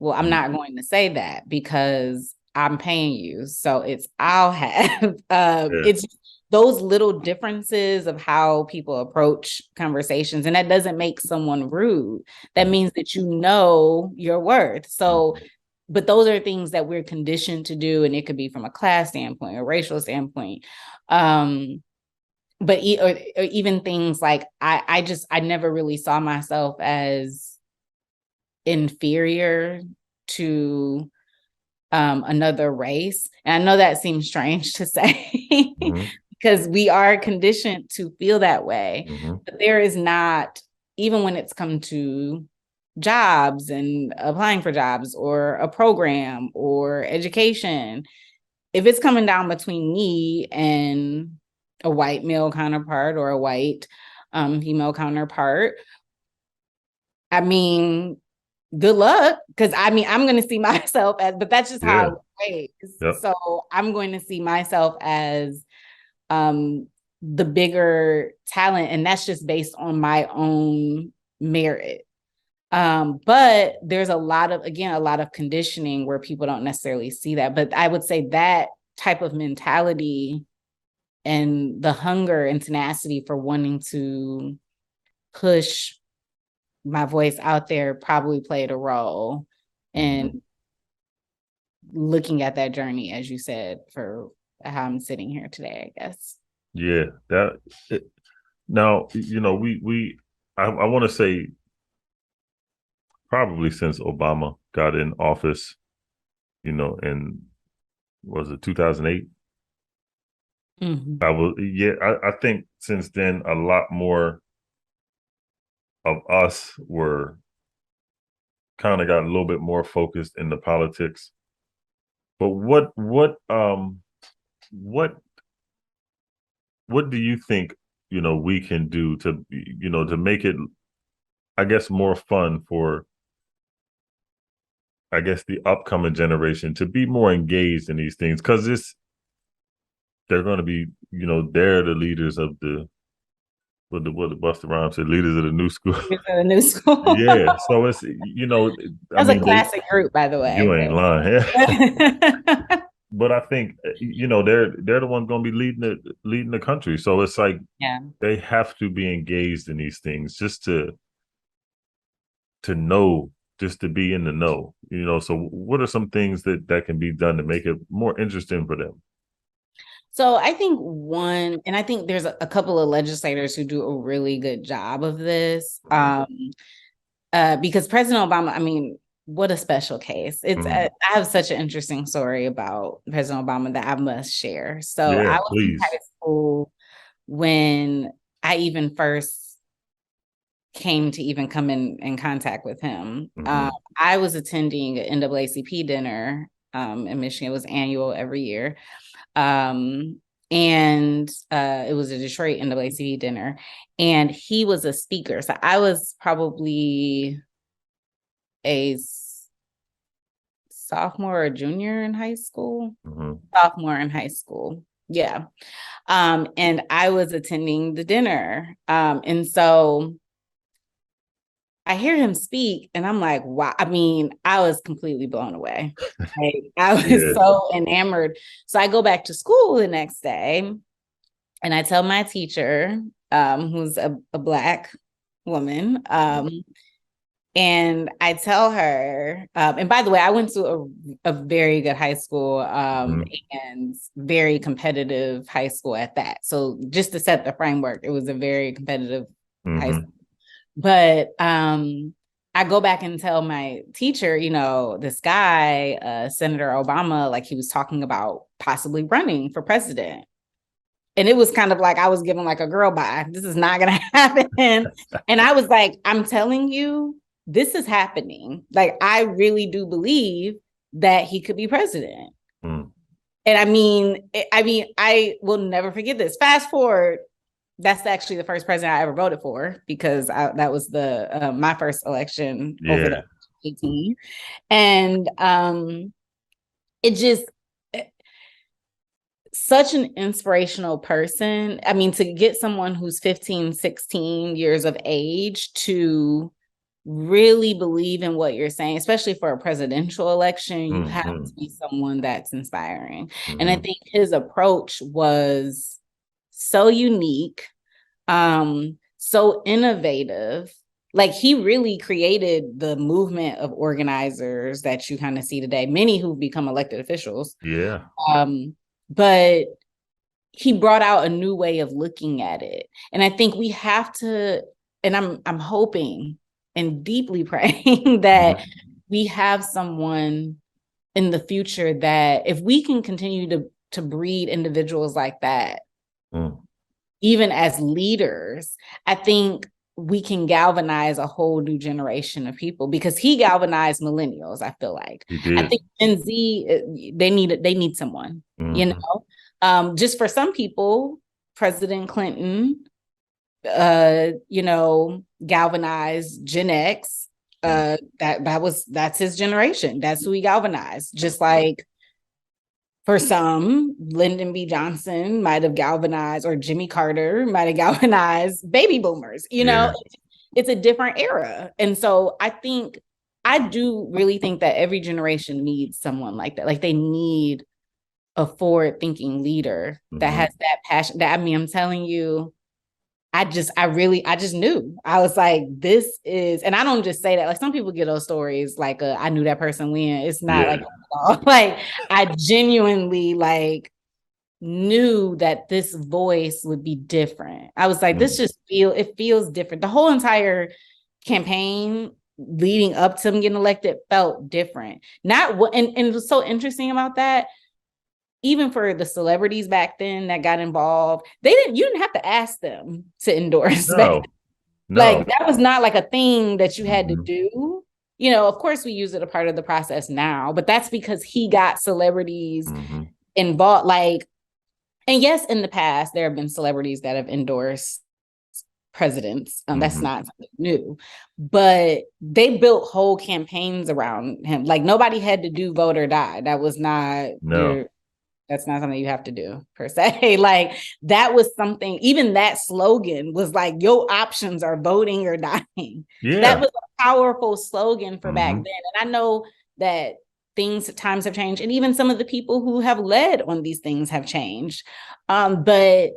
Well, I'm not going to say that because I'm paying you. So it's I'll have. It's those little differences of how people approach conversations. And that doesn't make someone rude. That means that you know your worth. So, but those are things that we're conditioned to do. And it could be from a class standpoint, a racial standpoint. But or even things like I never really saw myself as inferior to another race. And I know that seems strange to say because we are conditioned to feel that way. But there is not, even when it's come to jobs and applying for jobs or a program or education, if it's coming down between me and a white male counterpart or a white female counterpart, I mean, good luck. Because I mean, I'm going to see myself as, but that's just how I was. So I'm going to see myself as the bigger talent. And that's just based on my own merit. But there's a lot of conditioning where people don't necessarily see that. But I would say that type of mentality and the hunger and tenacity for wanting to push my voice out there probably played a role in looking at that journey, as you said, for how I'm sitting here today, I guess. Yeah, now, I want to say probably since Obama got in office, in, was it 2008? I think since then a lot more of us were kind of got a little bit more focused in the politics. But what do you think, we can do to, to make it, I guess, more fun for, I guess, the upcoming generation to be more engaged in these things? Because they're going to be, they're the leaders of the, what the Busta Rhymes said, leaders of the new school. The new school. Yeah. So it's, that's a classic group, by the way. You ain't lying. But I think, they're the ones going to be leading the country. So it's like, they have to be engaged in these things just to know, just to be in the know, So what are some things that can be done to make it more interesting for them? So I think and I think there's a couple of legislators who do a really good job of this. Because President Obama, I mean, what a special case. I have such an interesting story about President Obama that I must share. So Yeah, I was in please. high school when I even first came to even come in contact with him. I was attending an NAACP dinner in Michigan. It was annual every year. And it was a Detroit NAACP dinner, and he was a speaker. So I was probably a sophomore or junior in high school. Sophomore in high school. Yeah. And I was attending the dinner. And so I hear him speak and I'm like, wow. I mean, I was completely blown away. Like, I was so enamored. So I go back to school the next day and I tell my teacher, who's a Black woman, and I tell her, and by the way, I went to a very good high school and very competitive high school at that. So just to set the framework, it was a very competitive high school. But I go back and tell my teacher, this guy, Senator Obama, like he was talking about possibly running for president. And it was kind of like I was given like a girl bye. This is not going to happen. And I was like, I'm telling you, this is happening. Like, I really do believe that he could be president. And I mean, I will never forget this. Fast forward, that's actually the first president I ever voted for, because that was my first election over the 18. And it just, such an inspirational person. I mean, to get someone who's 15, 16 years of age to really believe in what you're saying, especially for a presidential election, you have to be someone that's inspiring. And I think his approach was so unique, so innovative. Like, he really created the movement of organizers that you kind of see today, many who've become elected officials. But he brought out a new way of looking at it. And I think we have to, and I'm hoping and deeply praying that we have someone in the future that, if we can continue to breed individuals like that, even as leaders, I think we can galvanize a whole new generation of people, because he galvanized millennials. I feel like I think Gen Z, they need someone, just for some people, President Clinton, galvanized Gen X. That's his generation. That's who he galvanized. Just like, for some, Lyndon B. Johnson might have galvanized, or Jimmy Carter might have galvanized baby boomers. It's a different era. And so I do really think that every generation needs someone like that. Like, they need a forward-thinking leader that has that passion. I'm telling you, I just knew. I was like, this is, and I don't just say that. Like, some people get those stories like, I knew that person when. It's not like that at all. Like, I genuinely knew that this voice would be different. I was like, this just feels different. The whole entire campaign leading up to him getting elected felt different. And it was so interesting about that. Even for the celebrities back then that got involved, you didn't have to ask them to endorse. No. Like, that was not like a thing that you had to do. Of course we use it a part of the process now, but that's because he got celebrities involved. Like, and yes, in the past, there have been celebrities that have endorsed presidents. That's not something new, but they built whole campaigns around him. Like, nobody had to do vote or die. That was not that's not something you have to do per se. Like, that was something, even that slogan was like, your options are voting or dying. That was a powerful slogan for back then. And I know that times have changed, and even some of the people who have led on these things have changed. But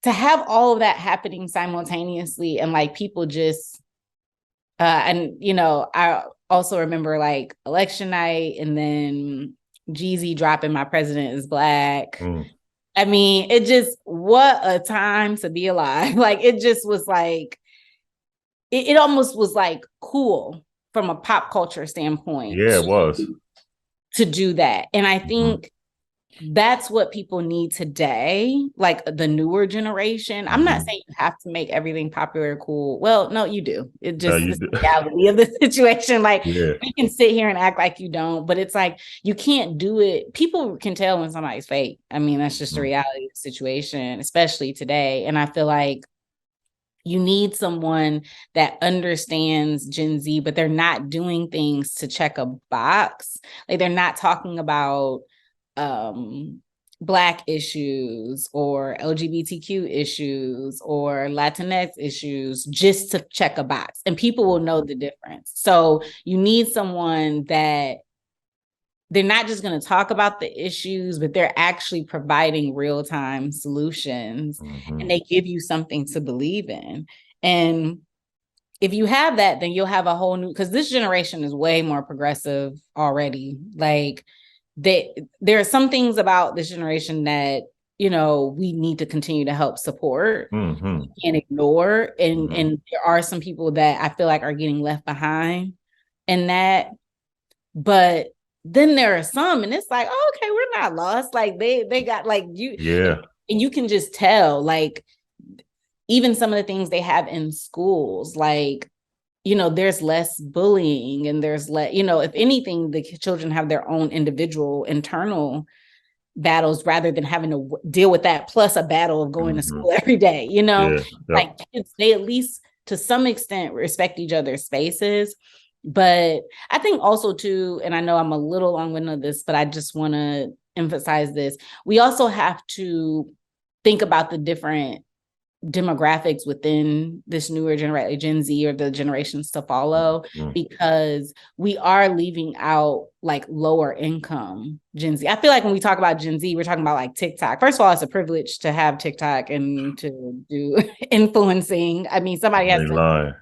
to have all of that happening simultaneously, and like, people just, I also remember like election night, and then Jeezy dropping "My President is Black." I mean, it just, what a time to be alive. Like, it just was like, it almost was like cool from a pop culture standpoint Yeah, it was. to do that. And I Mm-hmm. think that's what people need today, like the newer generation. I'm not saying you have to make everything popular or cool. Well, no, you do. It No, just you is do. the reality of the situation. Like, Yeah. we can sit here and act like you don't, but it's like you can't do it. People can tell when somebody's fake. I mean, that's just the reality of the situation, especially today. And I feel like you need someone that understands Gen Z, but they're not doing things to check a box. Like, they're not talking about Black issues or LGBTQ issues or Latinx issues just to check a box, and people will know the difference. So you need someone that they're not just going to talk about the issues, but they're actually providing real-time solutions, and they give you something to believe in. And if you have that, then you'll have a whole new, because this generation is way more progressive already. Like, there are some things about this generation that, you know, we need to continue to help support. We can't ignore. And there are some people that I feel like are getting left behind in that. But then there are some, and it's like, oh, okay, we're not lost. Like, they got like you, Yeah. and you can just tell, like, even some of the things they have in schools, like, you know, there's less bullying, and there's less, you know, if anything, the children have their own individual internal battles rather than having to deal with that plus a battle of going to school every day, you know. Yeah. Like, kids, they at least to some extent respect each other's spaces. But I think also too, and I know I'm a little long-winded on this, but I just want to emphasize this. We also have to think about the different demographics within this newer generation, Gen Z, or the generations to follow, because we are leaving out like lower income Gen Z. I feel like when we talk about Gen Z, we're talking about like TikTok. First of all, it's a privilege to have TikTok and to do influencing. I mean, somebody has to,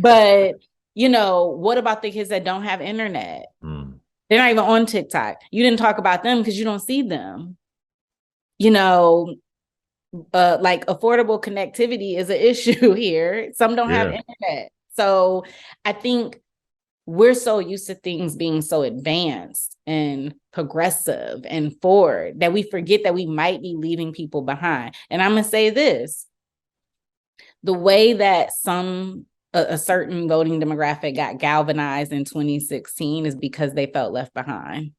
but you know, what about the kids that don't have internet? They're not even on TikTok. You didn't talk about them because you don't see them. You know, like, affordable connectivity is an issue here. Some don't have internet. So I think we're so used to things being so advanced and progressive and forward that we forget that we might be leaving people behind. And I'm going to say this, the way that a certain voting demographic got galvanized in 2016 is because they felt left behind.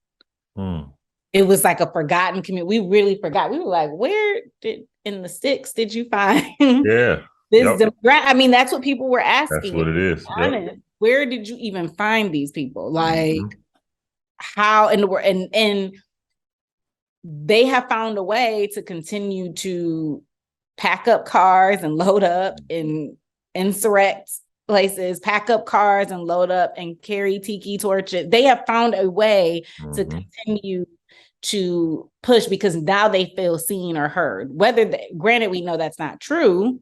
It was like a forgotten community. We really forgot. We were like, where in the sticks did you find this demographic? I mean, that's what people were asking. That's what it is. Honest, where did you even find these people? Like, how in the world? And they have found a way to continue to pack up cars and load up and insurrect places, pack up cars and load up and carry tiki torches. They have found a way to continue to push because now they feel seen or heard. Granted, we know that's not true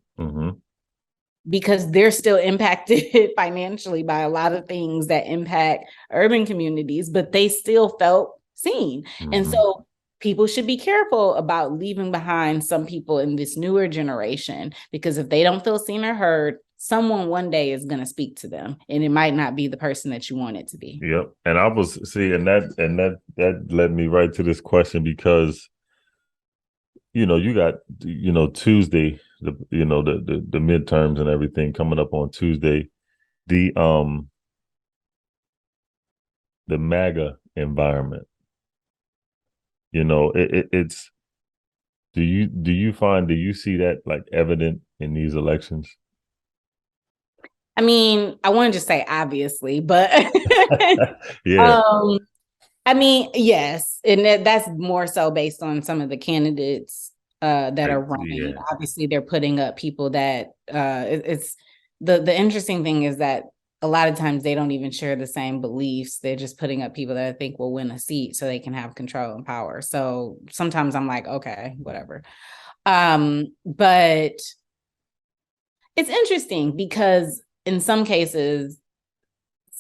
because they're still impacted financially by a lot of things that impact urban communities, but they still felt seen. And so people should be careful about leaving behind some people in this newer generation, because if they don't feel seen or heard, someone one day is going to speak to them, and it might not be the person that you want it to be. Yep. And I was that led me right to this question, because you know, you got, you know, Tuesday, the midterms and everything coming up on Tuesday. The MAGA environment, you know, it's do you see that like evident in these elections? I mean, I want to just say obviously, but yeah. I mean, yes, and that's more so based on some of the candidates that are running. Yeah. Obviously, they're putting up people that it's the interesting thing is that a lot of times they don't even share the same beliefs. They're just putting up people that I think will win a seat so they can have control and power. So sometimes I'm like, okay, whatever. But it's interesting because in some cases,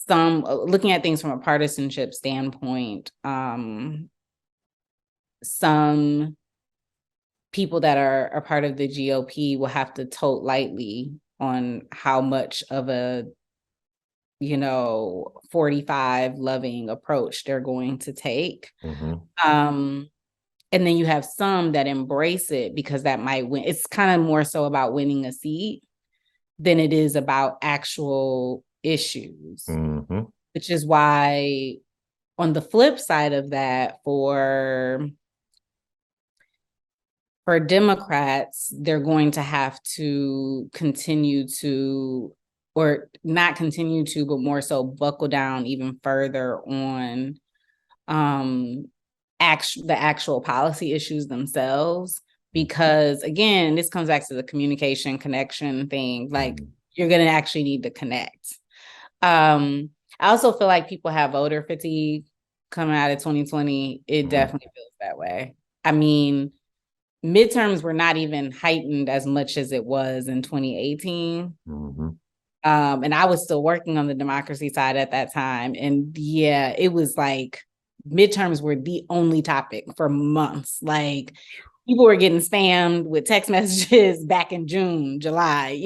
looking at things from a partisanship standpoint, some people that are a part of the GOP will have to tote lightly on how much of a 45 loving approach they're going to take. And then you have some that embrace it because that might win. It's kind of more so about winning a seat than it is about actual issues, which is why on the flip side of that, for Democrats, they're going to have to continue to, or not continue to, but more so buckle down even further on the actual policy issues themselves. Because again, this comes back to the communication connection thing. Like, you're going to actually need to connect. I also feel like people have voter fatigue coming out of 2020. It definitely feels that way. I mean, midterms were not even heightened as much as it was in 2018. And I was still working on the democracy side at that time. And yeah, it was like midterms were the only topic for months. Like, people were getting spammed with text messages back in June, July.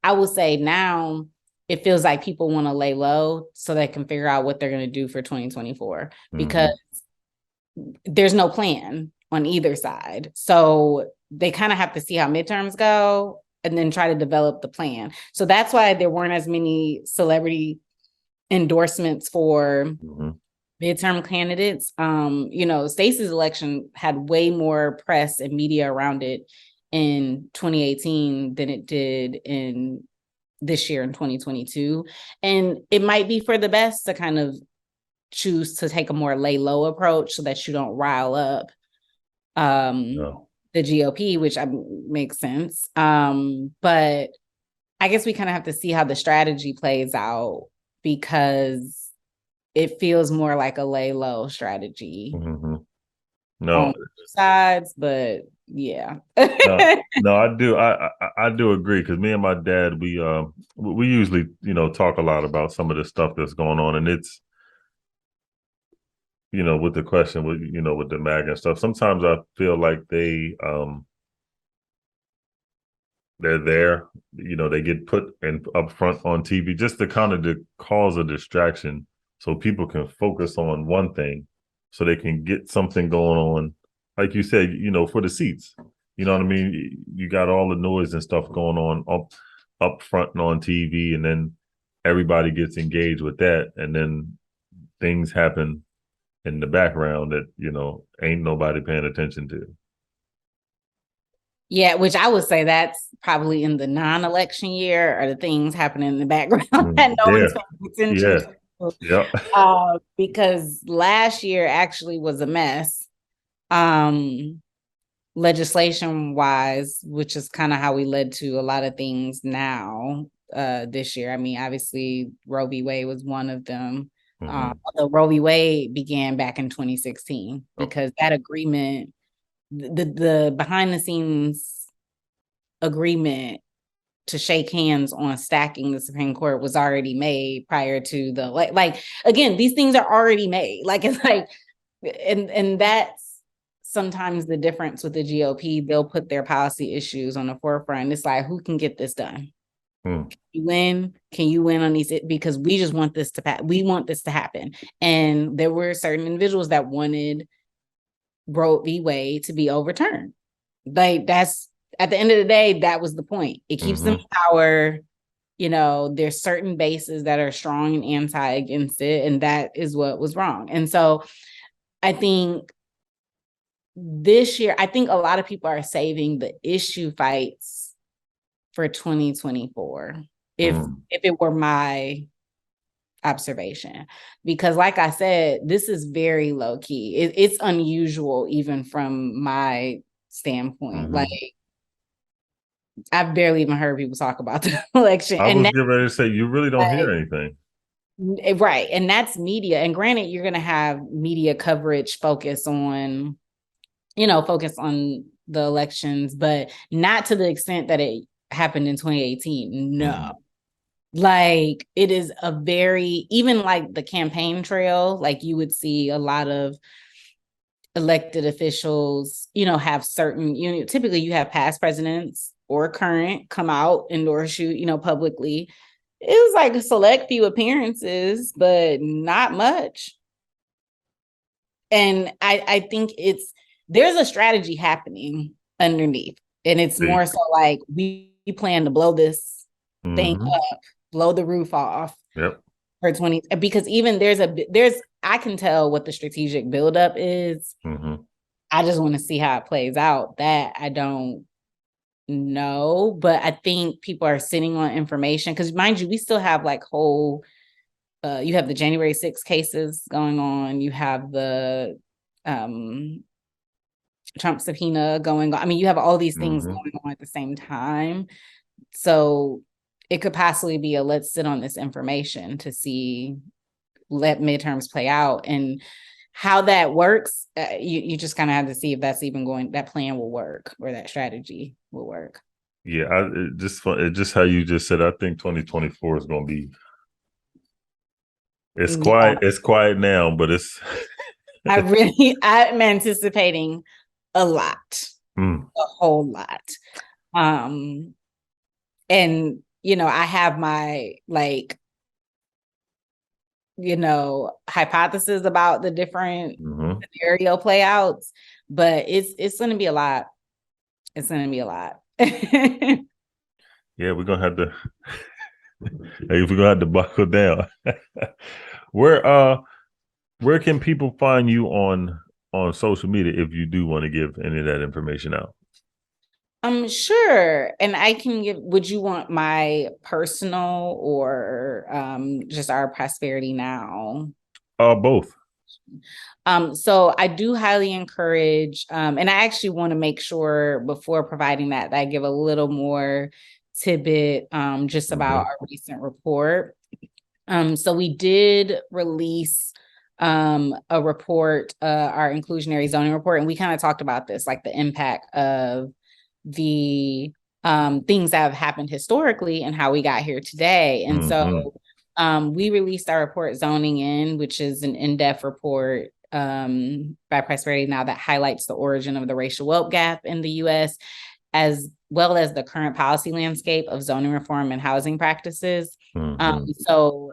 I will say now it feels like people want to lay low so they can figure out what they're going to do for 2024 because there's no plan on either side. So they kind of have to see how midterms go and then try to develop the plan. So that's why there weren't as many celebrity endorsements for midterm candidates. Stacey's election had way more press and media around it in 2018 than it did in this year in 2022. And it might be for the best to kind of choose to take a more lay low approach so that you don't rile up the GOP, which makes sense. But I guess we kind of have to see how the strategy plays out because it feels more like a lay low strategy. No, on sides, but yeah. no, I do. I do agree because me and my dad, we usually talk a lot about some of the stuff that's going on, and it's with the question with with the MAGA and stuff. Sometimes I feel like they're there. They get put up front on TV just to kind of cause a distraction so people can focus on one thing, so they can get something going on. Like you said, for the seats. You know what I mean? You got all the noise and stuff going on up front and on TV, and then everybody gets engaged with that, and then things happen in the background that ain't nobody paying attention to. Yeah, which I would say that's probably in the non-election year are the things happening in the background that no one's paying attention to. Yeah. Because last year actually was a mess. Legislation wise, which is kind of how we led to a lot of things now this year. I mean, obviously Roe v. Wade was one of them. Although Roe v. Wade began back in 2016 because that agreement, the behind the scenes agreement to shake hands on stacking the Supreme Court was already made prior to the like again, these things are already made. Like, it's like, and that's sometimes the difference with the GOP. They'll put their policy issues on the forefront. It's like, who can get this done? Can you win on these? Because we just want this to pass. We want this to happen. And there were certain individuals that wanted Roe v. Wade to be overturned. Like, that's, at the end of the day, that was the point. It keeps them in power. There's certain bases that are strong and anti against it. And that is what was wrong. And so I think this year, I think a lot of people are saving the issue fights for 2024, if it were my observation, because like I said, this is very low key. It's unusual even from my standpoint. Like, I've barely even heard people talk about the election. I was getting ready to say, you really don't hear anything. Right. And that's media. And granted, you're going to have media coverage focus on the elections, but not to the extent that it happened in 2018. No. Like, it is a very, even like the campaign trail, like you would see a lot of elected officials, have certain, typically you have past presidents or current come out, endorse you, publicly. It was like a select few appearances, but not much. And I think there's a strategy happening underneath. And it's more so like we plan to blow this thing up, blow the roof off for 20, because even I can tell what the strategic buildup is. I just want to see how it plays out. That I don't know, but I think people are sitting on information because, mind you, we still have like you have the January 6th cases going on. You have the Trump subpoena going on. I mean, you have all these things going on at the same time. So it could possibly be let's sit on this information to let midterms play out, and how that works. You just kind of have to see if that plan will work, or that strategy will work. Yeah, just how you just said, I think 2024 is going to be. It's quiet. Yeah. It's quiet now, but it's. I'm anticipating a lot, a whole lot. And I have my hypothesis about the different scenario playouts, but it's going to be a lot. It's going to be a lot. Yeah, we're gonna have to. We're gonna have to buckle down. Where can people find you on social media if you do want to give any of that information out? Sure. And I can would you want my personal or just our Prosperity Now? Both. So I do highly encourage, and I actually want to make sure before providing that I give a little more tidbit just about our recent report. So we did release a report, our inclusionary zoning report, and we kind of talked about this, like the impact of the things that have happened historically and how we got here today. And so we released our report, Zoning In, which is an in-depth report by Prosperity Now that highlights the origin of the racial wealth gap in the U.S., as well as the current policy landscape of zoning reform and housing practices. So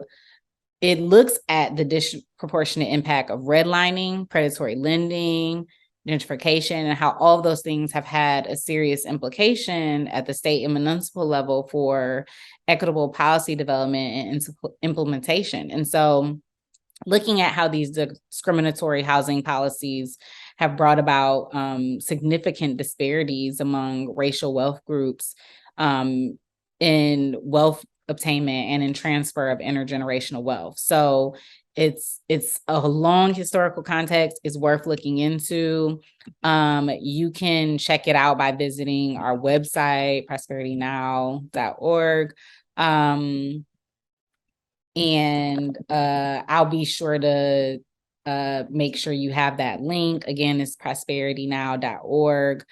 it looks at the disproportionate impact of redlining, predatory lending, gentrification, and how all of those things have had a serious implication at the state and municipal level for equitable policy development and implementation. And so looking at how these discriminatory housing policies have brought about significant disparities among racial wealth groups in wealth obtainment and in transfer of intergenerational wealth. So it's a long historical context. It's worth looking into. You can check it out by visiting our website, prosperitynow.org. And I'll be sure to make sure you have that link. Again, it's prosperitynow.org.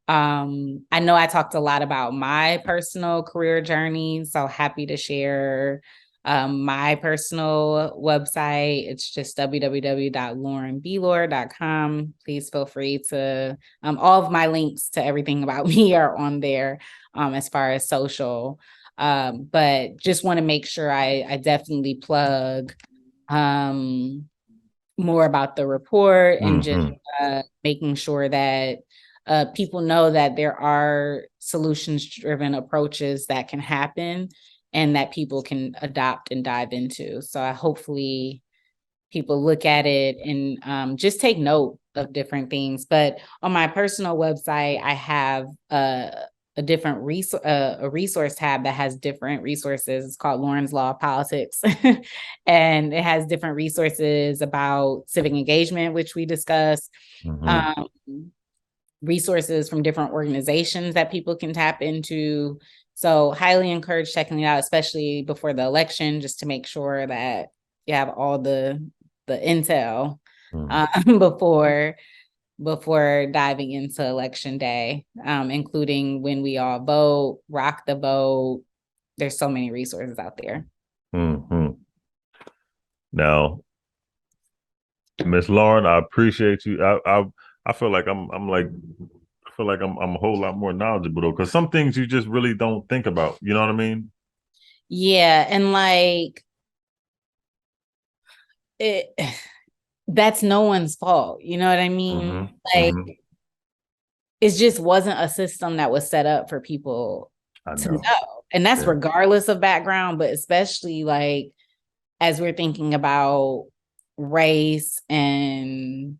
I know I talked a lot about my personal career journey, so happy to share my personal website. It's just www.laurenbealore.com. Please feel free to, all of my links to everything about me are on there as far as social. But just want to make sure I definitely plug more about the report and just making sure that people know that there are solutions-driven approaches that can happen and that people can adopt and dive into. So hopefully people look at it and just take note of different things. But on my personal website, I have a resource tab that has different resources. It's called Lauren's Law of Politics. And it has different resources about civic engagement, which we discussed. Resources from different organizations that people can tap into. So highly encourage checking it out, especially before the election, just to make sure that you have all the intel before diving into election day, including when we all vote, rock the vote. There's so many resources out there. Now, Ms. Lauren, I appreciate you. I feel like I'm a whole lot more knowledgeable though, because some things you just really don't think about. You know what I mean? Yeah, and like it that's no one's fault. You know what I mean? Mm-hmm. Like Mm-hmm. it just wasn't a system that was set up for people I to know. know. And that's Yeah. regardless of background, but especially like as we're thinking about race and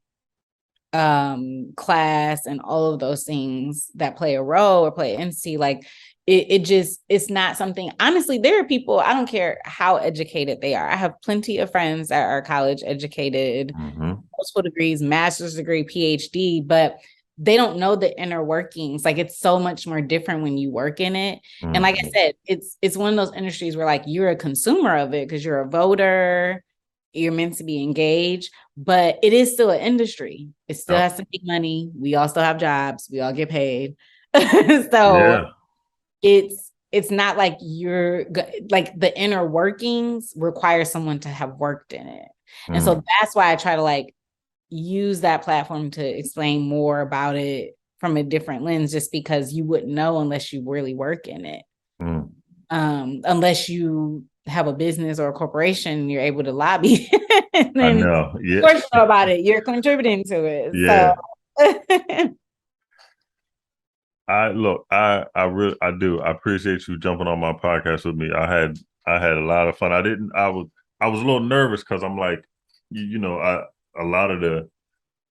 class and all of those things that play a role or play into like it's not something. Honestly, there are people, I don't care how educated they are. I have plenty of friends that are college educated, Mm-hmm. multiple degrees, master's degree, PhD, but they don't know the inner workings. Like it's so much more different when you work in it. And like I Mm-hmm. said, it's one of those industries where like you're a consumer of it because you're a voter, you're meant to be engaged, but it is still an industry. It still Yep. has to make money. We all still have jobs. We all get paid. So Yeah. it's not like you're like the inner workings require someone to have worked in it. And so Mm. that's why I try to like use that platform to explain more about it from a different lens, just because you wouldn't know unless you really work in it. Mm. Unless you have a business or a corporation, you're able to lobby. And I then of know. Yeah. course you know about it. You're contributing to it. So Yeah. I really I do. I appreciate you jumping on my podcast with me. I had a lot of fun. I was a little nervous because I'm like, a lot of the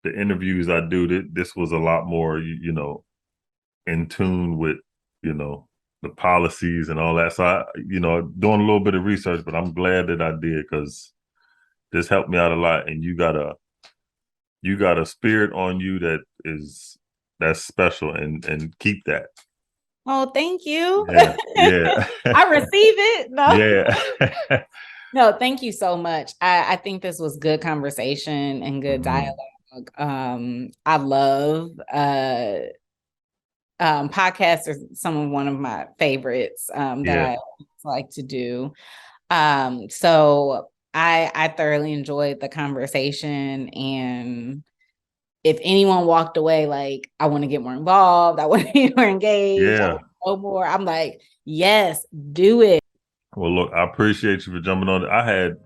interviews I do, this was a lot more, in tune with, you know, the policies and all that. So doing a little bit of research, but I'm glad that I did because this helped me out a lot. And you got a spirit on you that's special, and keep that. oh, thank you. Yeah, yeah, I receive it. No. yeah. No, thank you so much. I think this was good conversation and good Mhm. dialogue. I love podcasts are some of one of my favorites that Yeah, I like to do. So I thoroughly enjoyed the conversation, and if anyone walked away like I want to get more involved, I want to be more engaged, I yeah. want to know more, I'm like, yes, do it. Well, look, I appreciate you for jumping on. I had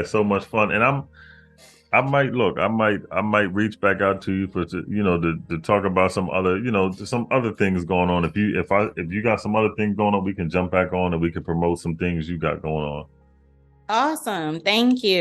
so much fun, and I might reach back out to you to talk about some other things going on. If you got some other things going on, we can jump back on and we can promote some things you got going on. Awesome. Thank you.